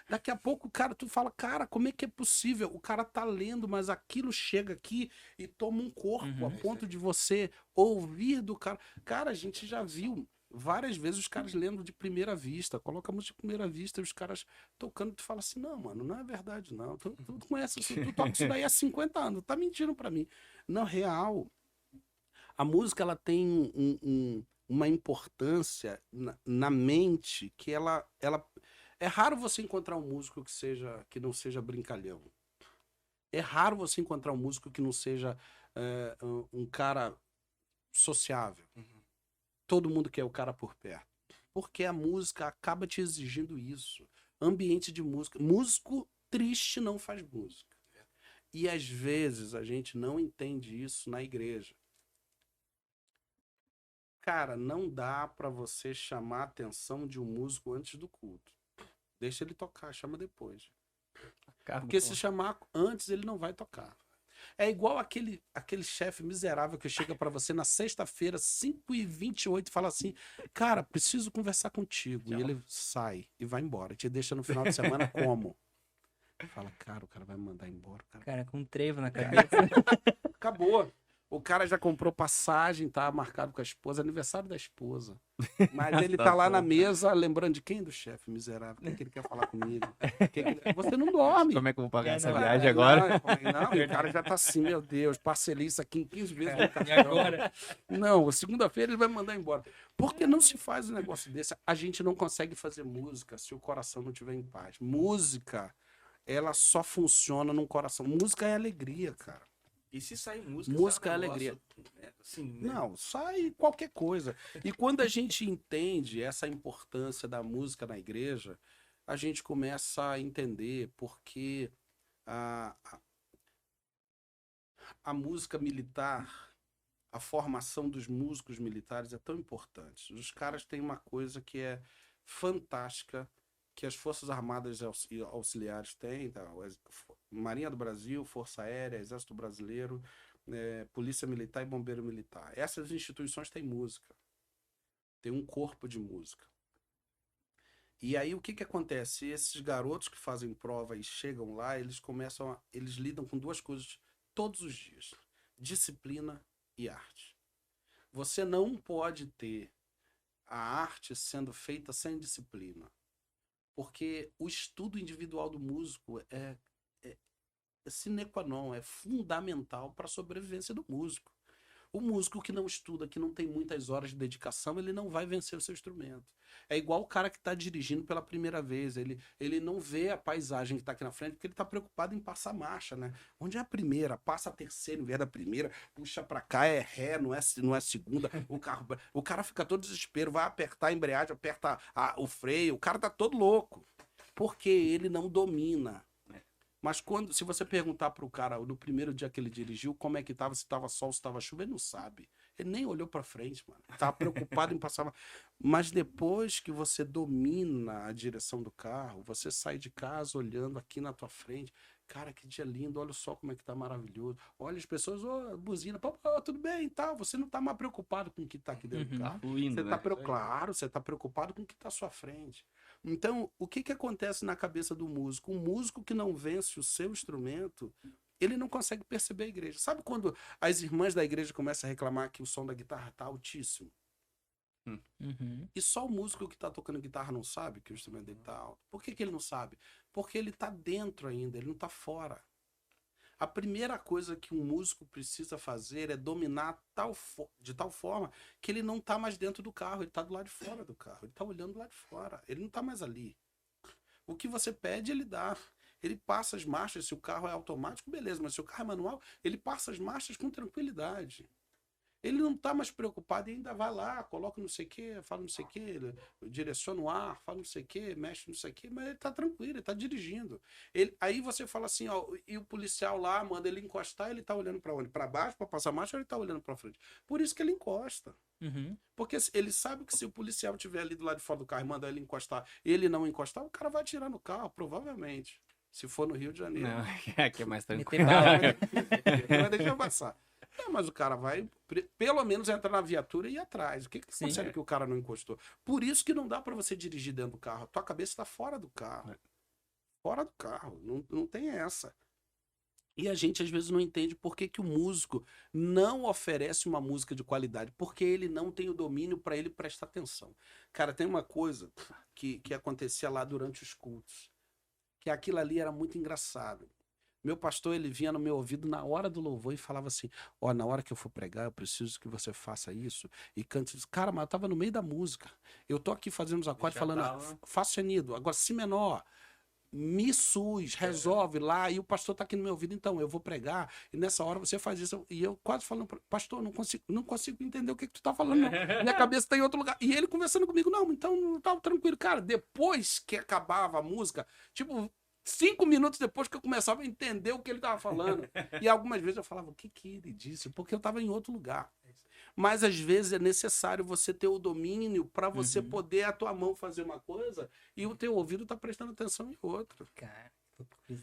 Daqui a pouco, cara, tu fala, cara, como é que é possível? O cara tá lendo, mas aquilo chega aqui e toma um corpo a ponto de você ouvir do cara. Cara, a gente já viu várias vezes os caras lendo de primeira vista. Coloca a música de primeira vista e os caras tocando. Tu fala assim, não, mano, não é verdade, não. Tu conhece isso, tu toca isso daí há 50 anos. Tá mentindo pra mim. Não, real. A música, ela tem uma importância na mente que ela É raro você encontrar um músico que não seja brincalhão. É raro você encontrar um músico que não seja um cara sociável. Todo mundo quer o cara por perto. Porque a música acaba te exigindo isso. Ambiente de música. Músico triste não faz música. E às vezes a gente não entende isso na igreja. Cara, não dá pra você chamar a atenção de um músico antes do culto. Deixa ele tocar, chama depois. Porque se chamar antes, ele não vai tocar. É igual aquele chefe miserável que chega pra você na sexta-feira, 5h28, e fala assim, cara, preciso conversar contigo. E ele sai e vai embora. Te deixa no final de semana como? Fala, cara, o cara vai me mandar embora. Cara, com um trevo na cabeça. Acabou. O cara já comprou passagem, tá marcado com a esposa, aniversário da esposa. Mas ele tá lá na mesa, lembrando de quem? Do chefe miserável. Quem que ele quer falar comigo? Você não dorme. Como é que eu vou pagar essa não, viagem agora? Não, o cara já tá assim, meu Deus, parcelei isso aqui em 15 vezes. no E cartão. agora? Não, segunda-feira ele vai me mandar embora. Por que não se faz um negócio desse? A gente não consegue fazer música se o coração não estiver em paz. Música, ela só funciona num coração. Música é alegria, cara. E se sair música? Música é sai um alegria. negócio, assim, né? Não, sai qualquer coisa. E quando a gente entende essa importância da música na igreja, a gente começa a entender porque a música militar, a formação dos músicos militares é tão importante. Os caras têm uma coisa que é fantástica, que as Forças Armadas Auxiliares têm, tá? Marinha do Brasil, Força Aérea, Exército Brasileiro, Polícia Militar e Bombeiro Militar. Essas instituições têm música. Tem um corpo de música. E aí o que acontece? Esses garotos que fazem prova e chegam lá, eles lidam com duas coisas todos os dias: disciplina e arte. Você não pode ter a arte sendo feita sem disciplina. Porque o estudo individual do músico é sine qua non, é fundamental para a sobrevivência do músico. O músico que não estuda, que não tem muitas horas de dedicação, ele não vai vencer o seu instrumento. É igual o cara que está dirigindo pela primeira vez. Ele não vê a paisagem que está aqui na frente porque ele está preocupado em passar marcha, né? Onde é a primeira? Passa a terceira em vez da primeira, puxa para cá, é ré, não é segunda. O cara fica todo desespero, vai apertar a embreagem, aperta o freio, o cara tá todo louco. Porque ele não domina. Mas se você perguntar pro cara no primeiro dia que ele dirigiu como é que tava, se tava sol, se tava chuva, ele não sabe. Ele nem olhou pra frente, mano. Tava preocupado em passar. Mas depois que você domina a direção do carro, você sai de casa olhando aqui na tua frente. Cara, que dia lindo, olha só como é que tá maravilhoso. Olha as pessoas, buzina, tudo bem e tal. Você não tá mais preocupado com o que tá aqui dentro do carro. Fluindo, Você tá né? claro, você tá preocupado com o que tá à sua frente. Então, o que acontece na cabeça do músico? Um músico que não vence o seu instrumento, ele não consegue perceber a igreja. Sabe quando as irmãs da igreja começam a reclamar que o som da guitarra tá altíssimo? Uhum. E só o músico que está tocando guitarra não sabe que o instrumento dele está alto. Por que ele não sabe? Porque ele está dentro ainda, ele não está fora. A primeira coisa que um músico precisa fazer é dominar de tal forma que ele não está mais dentro do carro, ele está do lado de fora do carro, ele está olhando do lado de fora, ele não está mais ali. O que você pede, ele dá. Ele passa as marchas, se o carro é automático, beleza, mas se o carro é manual, ele passa as marchas com tranquilidade. Ele não está mais preocupado e ainda vai lá, coloca não sei o que, fala não sei o que, direciona o ar, fala não sei o que, mexe não sei o que, mas ele está tranquilo, ele está dirigindo. Aí você fala assim, ó, e o policial lá manda ele encostar, ele está olhando para onde? Para baixo, para passar marcha, ou ele está olhando para frente? Por isso que ele encosta. Uhum. Porque ele sabe que se o policial estiver ali do lado de fora do carro e mandar ele encostar, ele não encostar, o cara vai atirar no carro, provavelmente. Se for no Rio de Janeiro. Não, aqui é mais tranquilo. Meter bala. Vai deixar passar. Mas o cara vai, pelo menos, entrar na viatura e ir atrás. O que acontece que o cara não encostou? Por isso que não dá pra você dirigir dentro do carro. A tua cabeça tá fora do carro. Fora do carro. Não tem essa. E a gente, às vezes, não entende por que o músico não oferece uma música de qualidade. Porque ele não tem o domínio para ele prestar atenção. Cara, tem uma coisa que acontecia lá durante os cultos. Que aquilo ali era muito engraçado. Meu pastor, ele vinha no meu ouvido na hora do louvor e falava assim, ó, na hora que eu for pregar, eu preciso que você faça isso e cante isso. Cara, mas eu tava no meio da música. Eu tô aqui fazendo os acordes, Já falando, tava. Fá sustenido, agora si menor, Mi sus, resolve lá, e o pastor tá aqui no meu ouvido, então, eu vou pregar, e nessa hora você faz isso. E eu quase falando, pastor, não consigo entender o que tu tá falando, não. Minha cabeça tá em outro lugar. E ele conversando comigo, não, então não tá tranquilo. Cara, depois que acabava a música, tipo, 5 minutos depois que eu começava a entender o que ele tava falando. E algumas vezes eu falava, o que ele disse? Porque eu tava em outro lugar. Mas às vezes é necessário você ter o domínio para você poder a tua mão fazer uma coisa e o teu ouvido tá prestando atenção em outra. Cara,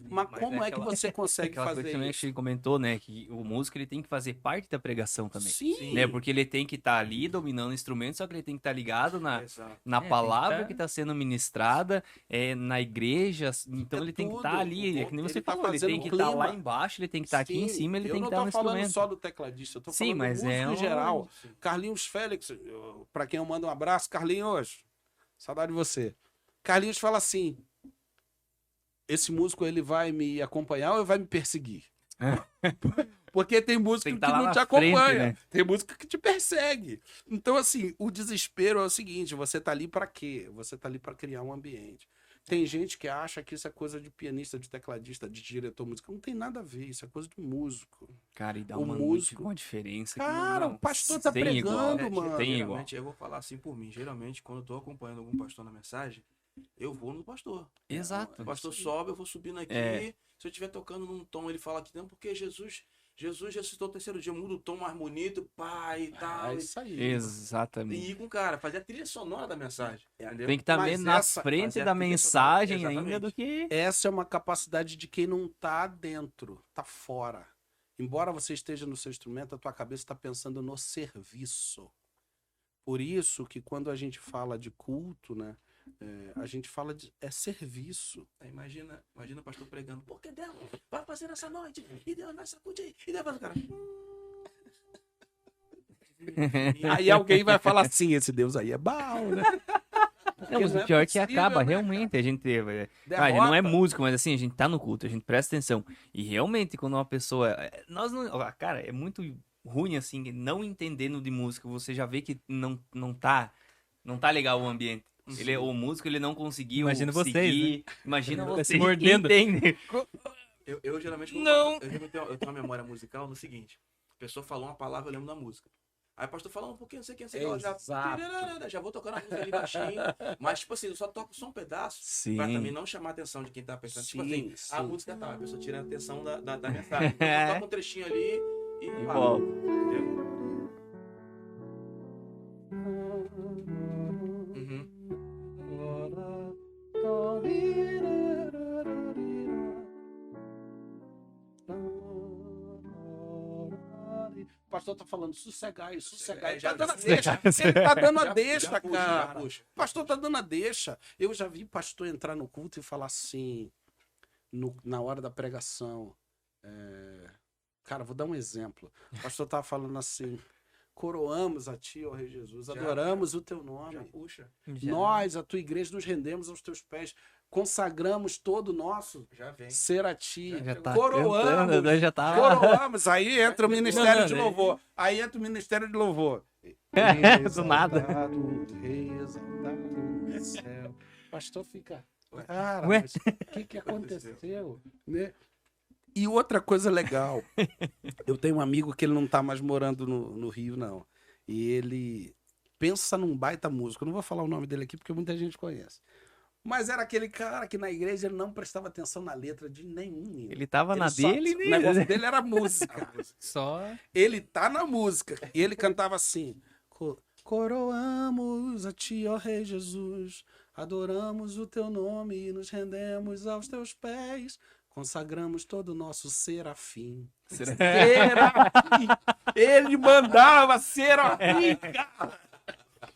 Mas como é que aquela- você consegue Aquela coisa fazer que também a isso? gente comentou, né? Que o músico ele tem que fazer parte da pregação também. Sim. Né? Porque ele tem que estar ali dominando o instrumento, só que ele tem que estar ligado Exato. na tem que palavra tá- que está sendo ministrada, na igreja. Então É ele tem que tudo. estar ali, é que nem Ele você tá falou, ele fazendo tem que clima. estar lá embaixo, ele tem que estar aqui em Sim, cima, ele eu tem que não estar tô no falando instrumento. só do tecladista, eu tô Sim, falando mas do músico é em um- geral. Carlinhos Félix, para quem eu mando um abraço, Carlinhos, saudade de você. Carlinhos fala assim, esse músico ele vai me acompanhar ou ele vai me perseguir? Porque tem música Tem que, que tá lá não na te frente, acompanha, né? tem música que te persegue. Então, assim, o desespero é o seguinte: você tá ali para quê? Você tá ali para criar um ambiente. Tem gente que acha que isso é coisa de pianista, de tecladista, de diretor musical. Não tem nada a ver, isso é coisa de músico. Cara, e dá O uma, músico- uma diferença. Cara, não, o pastor tá tem igual. pregando, mano. Tem igual. Geralmente, eu vou falar assim por mim. Geralmente, quando eu tô acompanhando algum pastor na mensagem, eu vou no pastor. Exato. O pastor sobe, eu vou subindo aqui. É. Se eu estiver tocando num tom, ele fala aqui, não, porque Jesus ressuscitou o terceiro dia, muda o tom mais bonito, pá, e tal. É e- isso aí. Exatamente. E ir com o cara, fazer a trilha sonora da mensagem. Entendeu? Tem que estar Mas meio na essa- frente mas é da a trilha mensagem sonora, ainda do que. Essa é uma capacidade de quem não tá dentro, tá fora. Embora você esteja no seu instrumento, a tua cabeça está pensando no serviço. Por isso que quando a gente fala de culto, né, a gente fala de serviço. Aí imagina o pastor pregando, porque Deus vai fazer nessa noite, e Deus vai sacudir, e Deus vai... Cara... Aí alguém vai falar assim, esse Deus aí é Baal, né? Não, mas não o é pior é que possível, acaba, né, realmente, a gente. Derrota. A gente não é músico, mas assim, a gente tá no culto, a gente presta atenção. E realmente, quando uma pessoa. Nós não. Cara, é muito ruim, assim, não entendendo de música. Você já vê que não tá legal o ambiente. O músico, ele não conseguiu. Imagina vocês, seguir. Imagina Fica se você. mordendo. Entende? Eu geralmente... Não. Eu tenho uma memória musical no seguinte, a pessoa falou uma palavra, eu lembro da música. Aí o pastor falou um pouquinho, não sei o que, não sei o que, eu Exato. já vou tocando a música ali baixinho. Mas, tipo assim, eu só toco só um pedaço. Sim. Pra também não chamar a atenção de quem tá pensando. Tipo assim, Sim, a sim. música tá, a pessoa tira a atenção da mensagem. Então, eu só toco um trechinho ali e E vai. volta. Entendeu? Uhum. O pastor tá falando sossegai, sossegai. Ele Já- tá dando a já- deixa. Ele tá dando a Já- deixa, já puxa, cara. já puxa. O pastor tá dando a deixa. Eu já vi pastor entrar no culto e falar assim, na hora da pregação. Cara, vou dar um exemplo. O pastor tava falando assim: coroamos a ti, ó Rei Jesus, adoramos o teu nome. Já puxa. Nós, a tua igreja, nos rendemos aos teus pés, consagramos todo o nosso Já vem. ser a ti. Já tá Coroamos. cantando, né? Já tá. Coroamos. Aí entra o Ministério Não, de não, Louvor. Aí entra o Ministério de Louvor. Do nada. Rei exaltado no céu. O pastor fica. Cara, Ué? mas o que aconteceu? Né? E outra coisa legal. Eu tenho um amigo que ele não tá mais morando no Rio, não. E ele pensa num baita músico. Eu não vou falar o nome dele aqui porque muita gente conhece. Mas era aquele cara que na igreja ele não prestava atenção na letra de nenhum hino. Ele tava na só- dele, O né? negócio dele era música. Só. Ele tá na música. E ele cantava assim: Coroamos a ti, ó Rei Jesus, adoramos o teu nome e nos rendemos aos teus pés, consagramos todo o nosso serafim. Serafim! Ele mandava serafim, cara!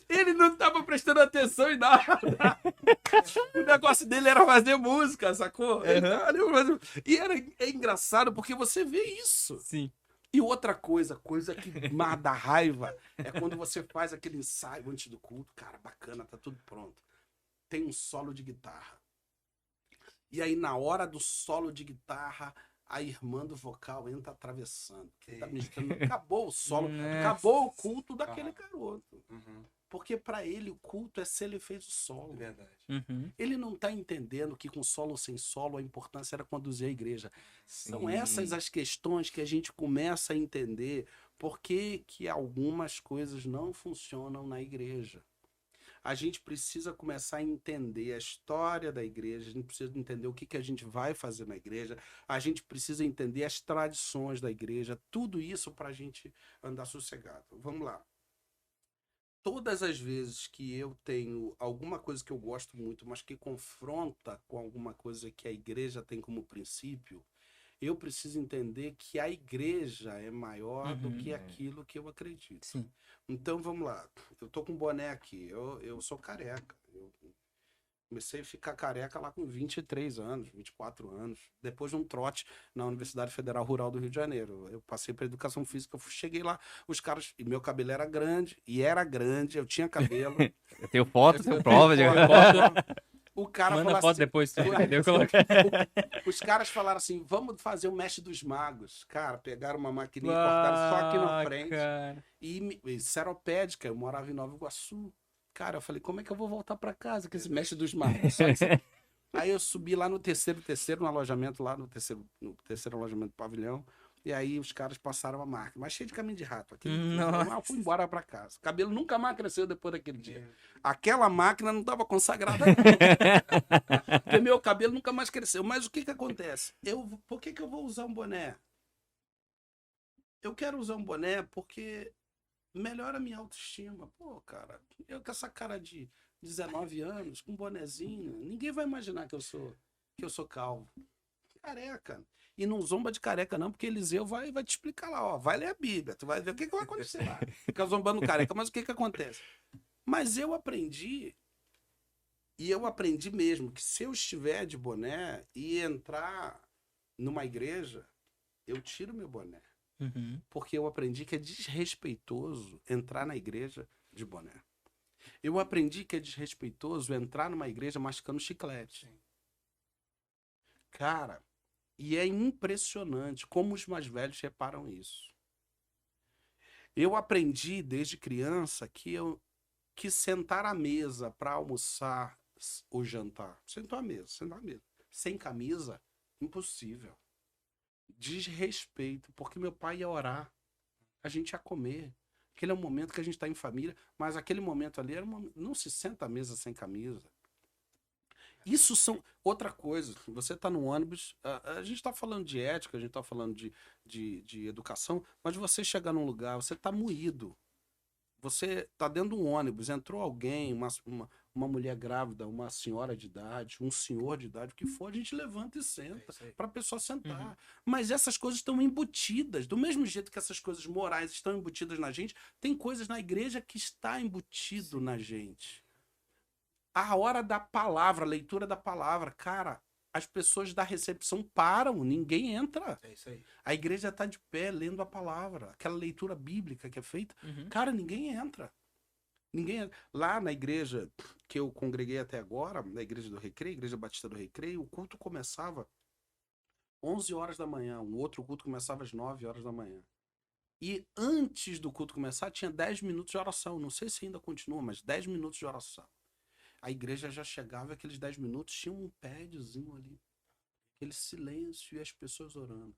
Ele não tava prestando atenção em nada. O negócio dele era fazer música, sacou? E é engraçado porque você vê isso. Sim. E outra coisa que dá raiva, é quando você faz aquele ensaio antes do culto. Cara, bacana, tá tudo pronto. Tem um solo de guitarra. E aí, na hora do solo de guitarra, a irmã do vocal entra atravessando. Que tá ministrando. Acabou o solo, Nossa. acabou o culto daquele garoto. Uhum. Porque para ele o culto é se ele fez o solo. Verdade. Uhum. Ele não está entendendo que com solo ou sem solo a importância era conduzir a igreja. São Sim. essas as questões que a gente começa a entender por que algumas coisas não funcionam na igreja. A gente precisa começar a entender a história da igreja, a gente precisa entender o que a gente vai fazer na igreja, a gente precisa entender as tradições da igreja, tudo isso para a gente andar sossegado. Vamos lá. Todas as vezes que eu tenho alguma coisa que eu gosto muito, mas que confronta com alguma coisa que a igreja tem como princípio, eu preciso entender que a igreja é maior do que aquilo que eu acredito. Sim. Então vamos lá. Eu tô com um boné aqui. Eu sou careca. Eu comecei a ficar careca lá com 23 anos, 24 anos. Depois de um trote na Universidade Federal Rural do Rio de Janeiro. Eu passei para educação física. Cheguei lá, os caras. E meu cabelo era grande. Eu tinha cabelo. Eu tenho foto, tenho prova. O cara Manda falou foto assim, depois, tu entendeu? os caras falaram assim, vamos fazer o mestre dos magos. Cara, pegaram uma maquininha e cortaram só aqui na frente. Cara. E seropédica, eu morava em Nova Iguaçu. Cara, eu falei, como é que eu vou voltar pra casa com esse mestre dos magos? Só que aí eu subi lá no terceiro no alojamento, lá no terceiro alojamento do pavilhão. E aí os caras passaram a máquina, mas cheio de caminho de rato. Eu fui embora pra casa. O cabelo nunca mais cresceu depois daquele dia. Aquela máquina não estava consagrada. Porque meu cabelo nunca mais cresceu. Mas o que acontece? Por que eu vou usar um boné? Eu quero usar um boné porque melhora a minha autoestima. Pô, cara, eu com essa cara de 19 anos, com um bonezinho, ninguém vai imaginar que eu sou calvo. Careca. E não zomba de careca, não, porque Eliseu vai te explicar lá, ó. Vai ler a Bíblia, tu vai ver o que vai acontecer lá. Fica zombando careca, mas o que acontece? Mas eu aprendi, e eu aprendi mesmo, que se eu estiver de boné e entrar numa igreja, eu tiro meu boné. Uhum. Porque eu aprendi que é desrespeitoso entrar na igreja de boné. Eu aprendi que é desrespeitoso entrar numa igreja mascando chiclete. Cara, e é impressionante como os mais velhos reparam isso. Eu aprendi desde criança que sentar à mesa para almoçar ou jantar, sentar à mesa, sem camisa, impossível. Desrespeito, porque meu pai ia orar, a gente ia comer. Aquele é um momento que a gente está em família, mas aquele momento ali era não se senta à mesa sem camisa. Isso são outra coisa. Você está no ônibus, a gente está falando de ética, a gente está falando de educação, mas você chegar num lugar, você está moído. Você está dentro de um ônibus, entrou alguém, uma mulher grávida, uma senhora de idade, um senhor de idade, o que for, a gente levanta e senta para a pessoa sentar. Mas essas coisas estão embutidas. Do mesmo jeito que essas coisas morais estão embutidas na gente, tem coisas na igreja que está embutido na gente. A hora da palavra, a leitura da palavra, cara, as pessoas da recepção param, ninguém entra. É isso aí. A igreja está de pé lendo a palavra, aquela leitura bíblica que é feita, cara, ninguém entra. Lá na igreja que eu congreguei até agora, na igreja do Recreio, Igreja Batista do Recreio, o culto começava 11 horas da manhã, um outro culto começava às 9 horas da manhã. E antes do culto começar, tinha 10 minutos de oração. Não sei se ainda continua, mas 10 minutos de oração. A igreja já chegava, aqueles 10 minutos, tinha um padzinho ali. Aquele silêncio e as pessoas orando.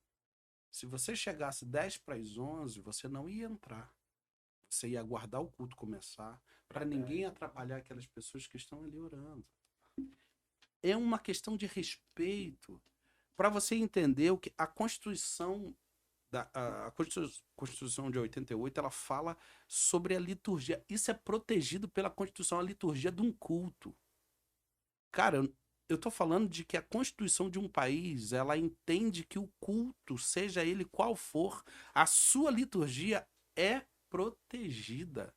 Se você chegasse 10 para as 11, você não ia entrar. Você ia aguardar o culto começar, para ninguém atrapalhar aquelas pessoas que estão ali orando. É uma questão de respeito. Para você entender o que a Constituição... A Constituição de 88, ela fala sobre a liturgia. Isso é protegido pela Constituição, a liturgia de um culto. Cara, eu tô falando de que a Constituição de um país, ela entende que o culto, seja ele qual for, a sua liturgia é protegida.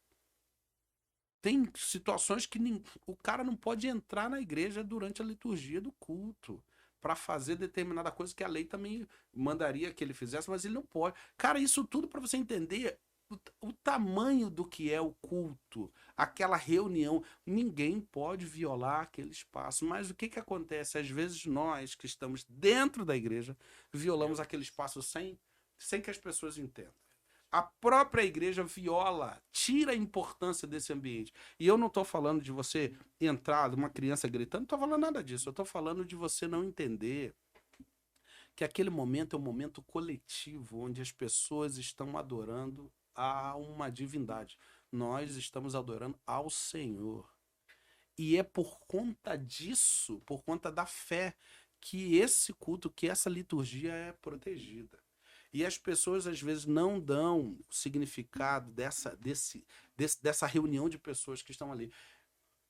Tem situações que o cara não pode entrar na igreja durante a liturgia do culto para fazer determinada coisa que a lei também mandaria que ele fizesse, mas ele não pode. Cara, isso tudo para você entender, o tamanho do que é o culto, aquela reunião, ninguém pode violar aquele espaço. Mas o que que acontece? Às vezes nós que estamos dentro da igreja violamos aquele espaço sem que as pessoas entendam. A própria igreja viola, tira a importância desse ambiente. E eu não estou falando de você entrar, de uma criança gritando, não estou falando nada disso. Eu estou falando de você não entender que aquele momento é um momento coletivo, onde as pessoas estão adorando a uma divindade. Nós estamos adorando ao Senhor. E é por conta disso, por conta da fé, que esse culto, que essa liturgia é protegida. E as pessoas, às vezes, não dão o significado dessa reunião de pessoas que estão ali.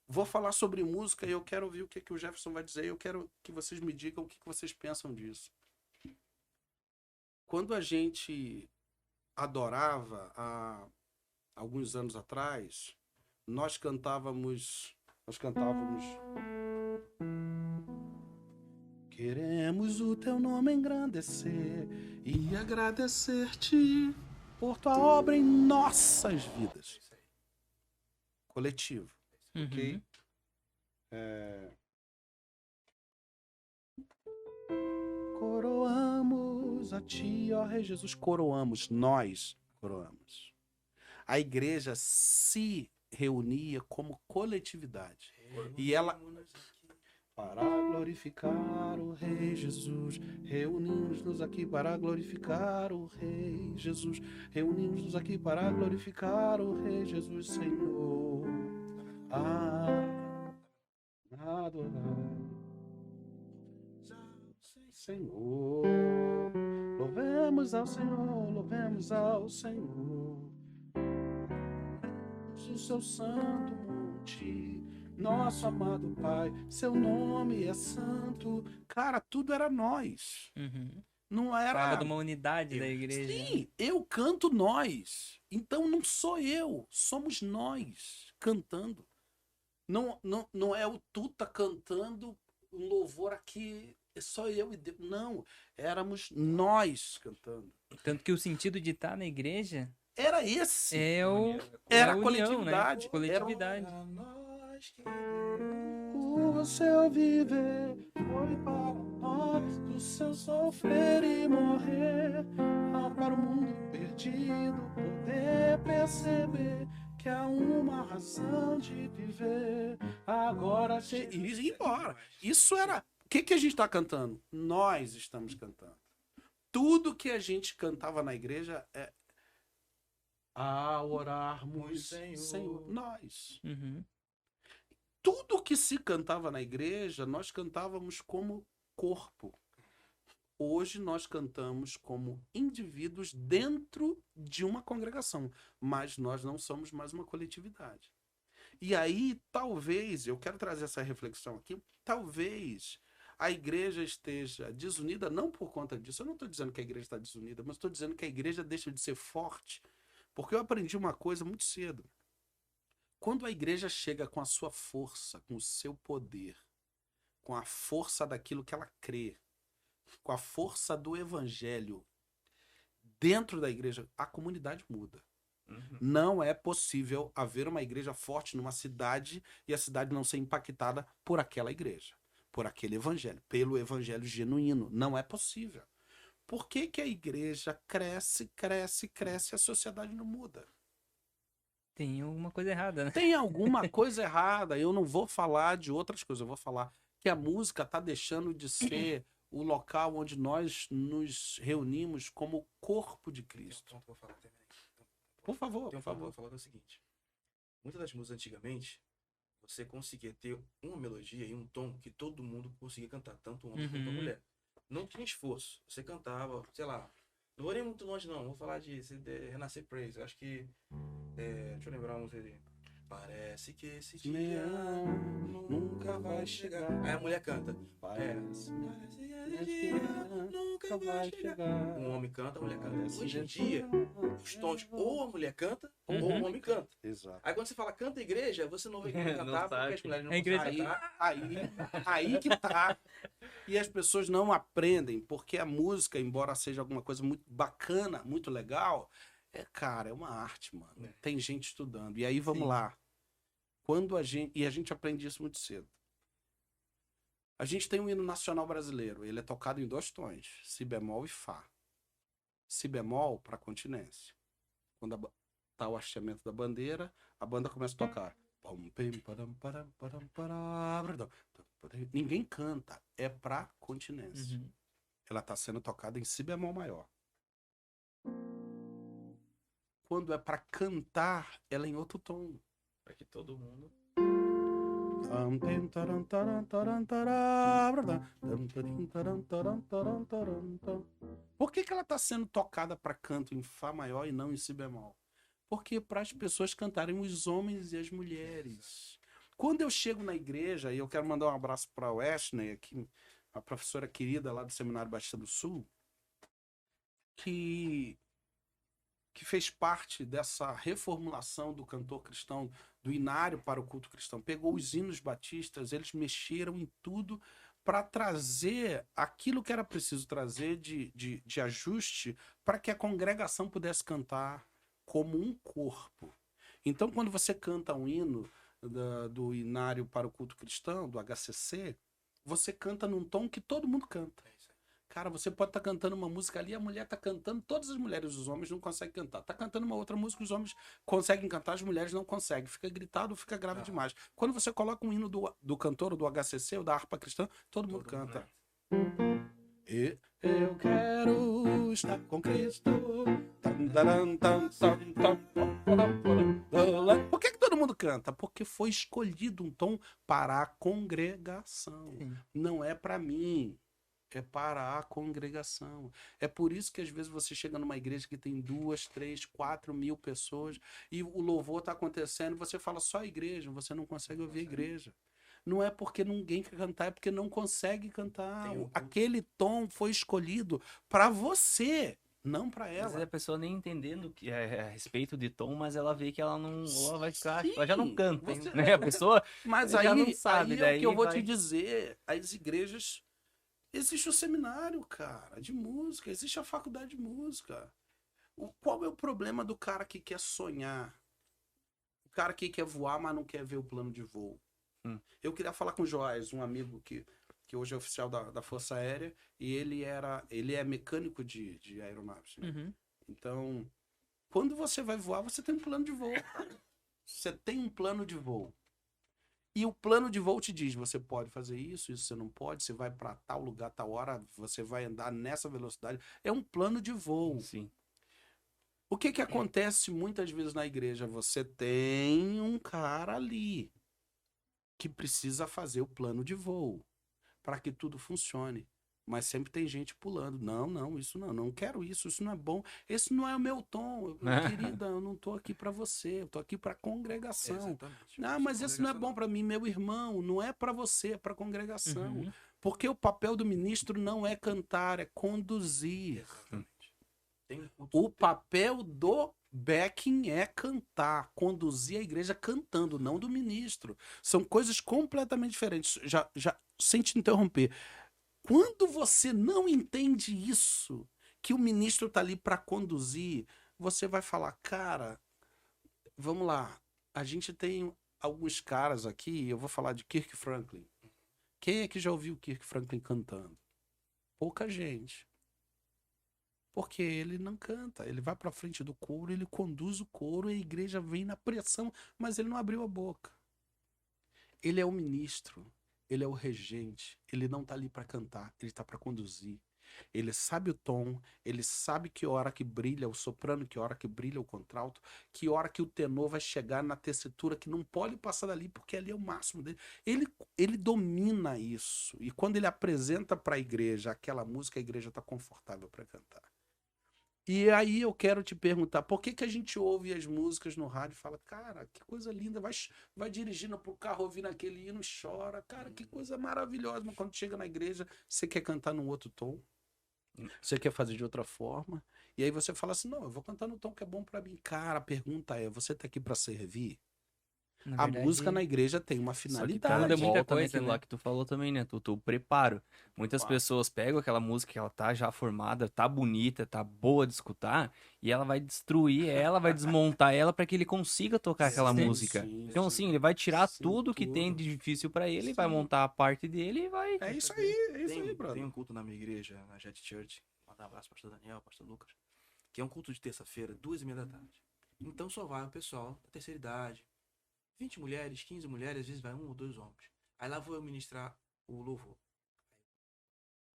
Vou falar sobre música e eu quero ouvir o que o Jefferson vai dizer. Eu quero que vocês me digam o que vocês pensam disso. Quando a gente adorava, há alguns anos atrás, nós cantávamos... Queremos o teu nome engrandecer e agradecer-te por tua obra em nossas vidas. Coletivo, ok? Coroamos a ti, ó Rei Jesus. Coroamos, nós coroamos. A igreja se reunia como coletividade. E ela... Para glorificar o Rei Jesus, reunimos-nos aqui para glorificar o Rei Jesus. Reunimos-nos aqui para glorificar o Rei Jesus, Senhor. Adorar. Senhor. Louvemos ao Senhor, louvemos ao Senhor. O seu santo monte. Nosso amado Pai, seu nome é santo. Cara, tudo era nós. Não era... Falava de uma unidade da igreja. Sim, eu canto nós. Então não sou eu, somos nós cantando. Não é o Tuta cantando um louvor aqui, é só eu e Deus. Não, éramos nós cantando. Tanto que o sentido de estar na igreja era esse. Era a união, coletividade. né? Coletividade. O seu viver foi para nós, do seu sofrer e morrer, para o mundo perdido poder perceber que há uma razão de viver. Agora e ir embora. Isso era... O que a gente está cantando? Nós estamos cantando. Tudo que a gente cantava na igreja é a orarmos, Senhor. Nós. Tudo que se cantava na igreja, nós cantávamos como corpo. Hoje nós cantamos como indivíduos dentro de uma congregação, mas nós não somos mais uma coletividade. E aí, talvez, eu quero trazer essa reflexão aqui, talvez a igreja esteja desunida, não por conta disso. Eu não estou dizendo que a igreja está desunida, mas estou dizendo que a igreja deixa de ser forte, porque eu aprendi uma coisa muito cedo. Quando a igreja chega com a sua força, com o seu poder, com a força daquilo que ela crê, com a força do evangelho dentro da igreja, a comunidade muda. Não é possível haver uma igreja forte numa cidade e a cidade não ser impactada por aquela igreja, por aquele evangelho, pelo evangelho genuíno. Não é possível. Por que a igreja cresce e a sociedade não muda? Tem alguma coisa errada, né? Tem alguma coisa errada. Eu não vou falar de outras coisas. Eu vou falar que a música está deixando de ser o local onde nós nos reunimos como corpo de Cristo. Vou falar também. Por favor, Tem um favor, falar o seguinte. Muitas das músicas antigamente, você conseguia ter uma melodia e um tom que todo mundo conseguia cantar, tanto homem quanto mulher. Não tinha esforço. Você cantava, sei lá, não vou nem muito longe não, vou falar de Renascer Praise. Eu acho que, deixa eu lembrar um CD. Parece que esse dia nunca vai chegar. Aí a mulher canta. Parece que esse dia nunca vai chegar. Um homem canta, a mulher canta. Hoje em dia, os tons, ou a mulher canta, ou o homem canta. Exato. Aí quando você fala canta igreja, você não vai cantar porque as mulheres não A igreja conseguem cantar. Aí que tá. E as pessoas não aprendem, porque a música, embora seja alguma coisa muito bacana, muito legal, Cara, é uma arte, mano. Tem gente estudando. E aí, vamos lá. Quando e a gente aprende isso muito cedo. A gente tem um hino nacional brasileiro. Ele é tocado em 2 tons, si bemol e fá. Si bemol para continência. Quando tá o hasteamento da bandeira, a banda começa a tocar. Ninguém canta, é para continência. Ela tá sendo tocada em si bemol maior. Quando é para cantar, ela é em outro tom. Para que todo mundo... Por que ela está sendo tocada para canto em Fá maior e não em Si bemol? Porque para as pessoas cantarem, os homens e as mulheres. Quando eu chego na igreja, e eu quero mandar um abraço para a Wesley, aqui, a professora querida lá do Seminário Batista do Sul, que fez parte dessa reformulação do cantor cristão, do inário para o culto cristão. Pegou os hinos batistas, eles mexeram em tudo para trazer aquilo que era preciso trazer de ajuste para que a congregação pudesse cantar como um corpo. Então, quando você canta um hino do inário para o culto cristão, do HCC, você canta num tom que todo mundo canta. Cara, você pode estar cantando uma música ali, a mulher está cantando, todas as mulheres, os homens não conseguem cantar. Está cantando uma outra música, os homens conseguem cantar, as mulheres não conseguem. Fica gritado, fica grave demais. Quando você coloca um hino do cantor, ou do HCC, ou da harpa cristã, todo mundo canta. E eu quero estar com Cristo. Por que todo mundo canta? Porque foi escolhido um tom para a congregação. Não é para mim. É para a congregação. É por isso que às vezes você chega numa igreja que tem 2, 3, 4 mil pessoas e o louvor está acontecendo e você fala só a igreja, você não consegue ouvir a igreja. Não é porque ninguém quer cantar, é porque não consegue cantar. Aquele tom foi escolhido para você, não para ela. Às vezes a pessoa nem entendendo que é a respeito de tom, mas ela vê que ela não, ela vai ficar, ela já não canta, né? A pessoa mas já aí, não sabe, aí daí é o que eu vou vai... te dizer, as igrejas... Existe o seminário, cara, de música. Existe a faculdade de música. Qual é o problema do cara que quer sonhar? O cara que quer voar, mas não quer ver o plano de voo. Eu queria falar com o Joás, um amigo que hoje é oficial da Força Aérea, e ele é mecânico de aeronaves. Né? Então, quando você vai voar, você tem um plano de voo. Você tem um plano de voo. E o plano de voo te diz, você pode fazer isso você não pode, você vai para tal lugar, tal hora, você vai andar nessa velocidade. É um plano de voo. Sim. O que acontece muitas vezes na igreja? Você tem um cara ali que precisa fazer o plano de voo para que tudo funcione. Mas sempre tem gente pulando. Não, isso não quero isso não é bom. Esse não é o meu tom. Querida, eu não tô aqui para você, eu tô aqui para congregação. Exatamente. Mas esse não é bom para mim, meu irmão. Não é para você, é para congregação. Porque o papel do ministro não é cantar, é conduzir. Exatamente. O papel do backing é cantar, conduzir a igreja cantando, não do ministro. São coisas completamente diferentes. Já sem te interromper. Quando você não entende isso, que o ministro está ali para conduzir, você vai falar, cara, vamos lá, a gente tem alguns caras aqui, eu vou falar de Kirk Franklin. Quem é que já ouviu Kirk Franklin cantando? Pouca gente. Porque ele não canta, ele vai para frente do coro, ele conduz o coro e a igreja vem na pressão, mas ele não abriu a boca. Ele é o ministro. Ele é o regente, ele não tá ali para cantar, ele tá para conduzir. Ele sabe o tom, ele sabe que hora que brilha o soprano, que hora que brilha o contralto, que hora que o tenor vai chegar na tessitura, que não pode passar dali, porque ali é o máximo dele. Ele domina isso. E quando ele apresenta para a igreja aquela música, a igreja tá confortável para cantar. E aí eu quero te perguntar, por que a gente ouve as músicas no rádio e fala, cara, que coisa linda, vai dirigindo pro carro ouvindo aquele hino e chora, cara, que coisa maravilhosa, mas quando chega na igreja, você quer cantar num outro tom, você quer fazer de outra forma, e aí você fala assim, não, eu vou cantar no tom que é bom para mim. Cara, a pergunta é, você tá aqui para servir? Na A verdade, música na igreja tem uma Só que finalidade. muda muita volta coisa, naquilo né? lá que tu falou também, né? O preparo. Muitas Preparo. pessoas pegam aquela música que ela tá já formada, tá bonita, tá boa de escutar, e ela vai destruir ela, vai desmontar ela para que ele consiga tocar aquela Sim, música. sim, Então, sim. assim, ele vai tirar Sim, tudo que tem tudo. de difícil para ele, vai Sim. montar a parte dele e vai. É isso aí, Tem brother. um culto na minha igreja, na Jet Church. Manda um abraço, pastor Daniel, pastor Lucas. Que é um culto de terça-feira, 2h30 da tarde. Então só vai o pessoal da terceira idade. 20 mulheres, 15 mulheres, às vezes vai 1 ou 2 homens. Aí lá vou eu ministrar o louvor.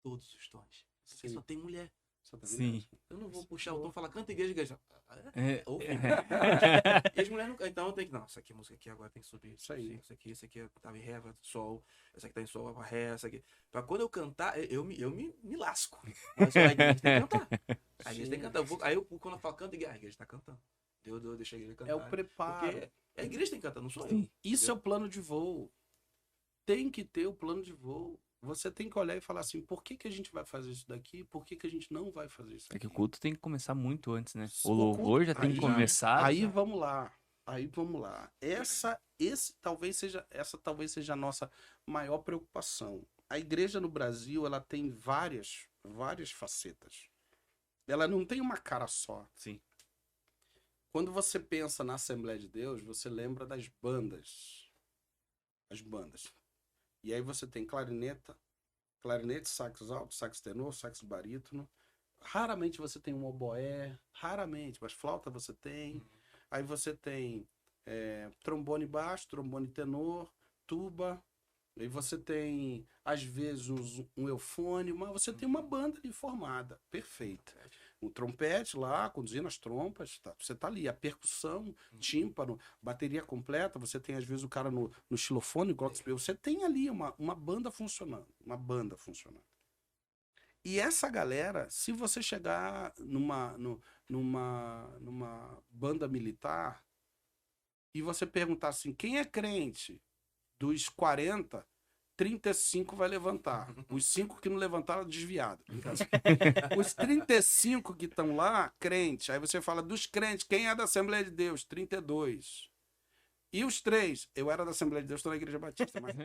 Todos os tons. Porque Sim. só tem mulher. Só tá Sim. vendo? Eu não vou puxar o tom e falar, canta igreja, igreja. É, Ouve. é. E as mulheres não. Então tem que. Não, essa aqui, a música aqui agora tem que subir. Isso aí. Essa aqui tava em ré, vai sol. Essa aqui tá em sol, vai ré, essa aqui. Pra quando eu cantar, eu me lasco. Mas a igreja tem que cantar. A igreja tem que cantar. Aí eu, quando eu falo canta, a igreja tá cantando. Deixa a igreja cantar. É o preparo. Porque a igreja tem que cantar, não sou Sim. eu. Isso é o plano de voo. Tem que ter o plano de voo. Você tem que olhar e falar assim, por que a gente vai fazer isso daqui? Por que a gente não vai fazer isso É aqui? que o culto tem que começar muito antes, né? O O louvor culto- já tem aí que já- começar. Aí vamos lá. Essa talvez seja a nossa maior preocupação. A igreja no Brasil, ela tem várias facetas. Ela não tem uma cara só. Sim. Quando você pensa na Assembleia de Deus, você lembra das bandas. As bandas. E aí você tem clarinete, sax alto, sax tenor, sax barítono. Raramente você tem um oboé, raramente, mas flauta você tem. Aí você tem trombone baixo, trombone tenor, tuba. Aí você tem, às vezes, um eufone, mas você tem uma banda ali formada, perfeita. Um trompete lá, conduzindo as trompas, tá? Você tá ali. A percussão, tímpano, bateria completa, você tem, às vezes, o cara no xilofone, você tem ali uma banda funcionando. E essa galera, se você chegar numa banda militar e você perguntar assim, quem é crente dos 40, 35 vai levantar. Os 5 que não levantaram, desviado. Os 35 que estão lá, crente. Aí você fala, dos crentes, quem é da Assembleia de Deus? 32. E os 3? Eu era da Assembleia de Deus, estou na Igreja Batista. Mas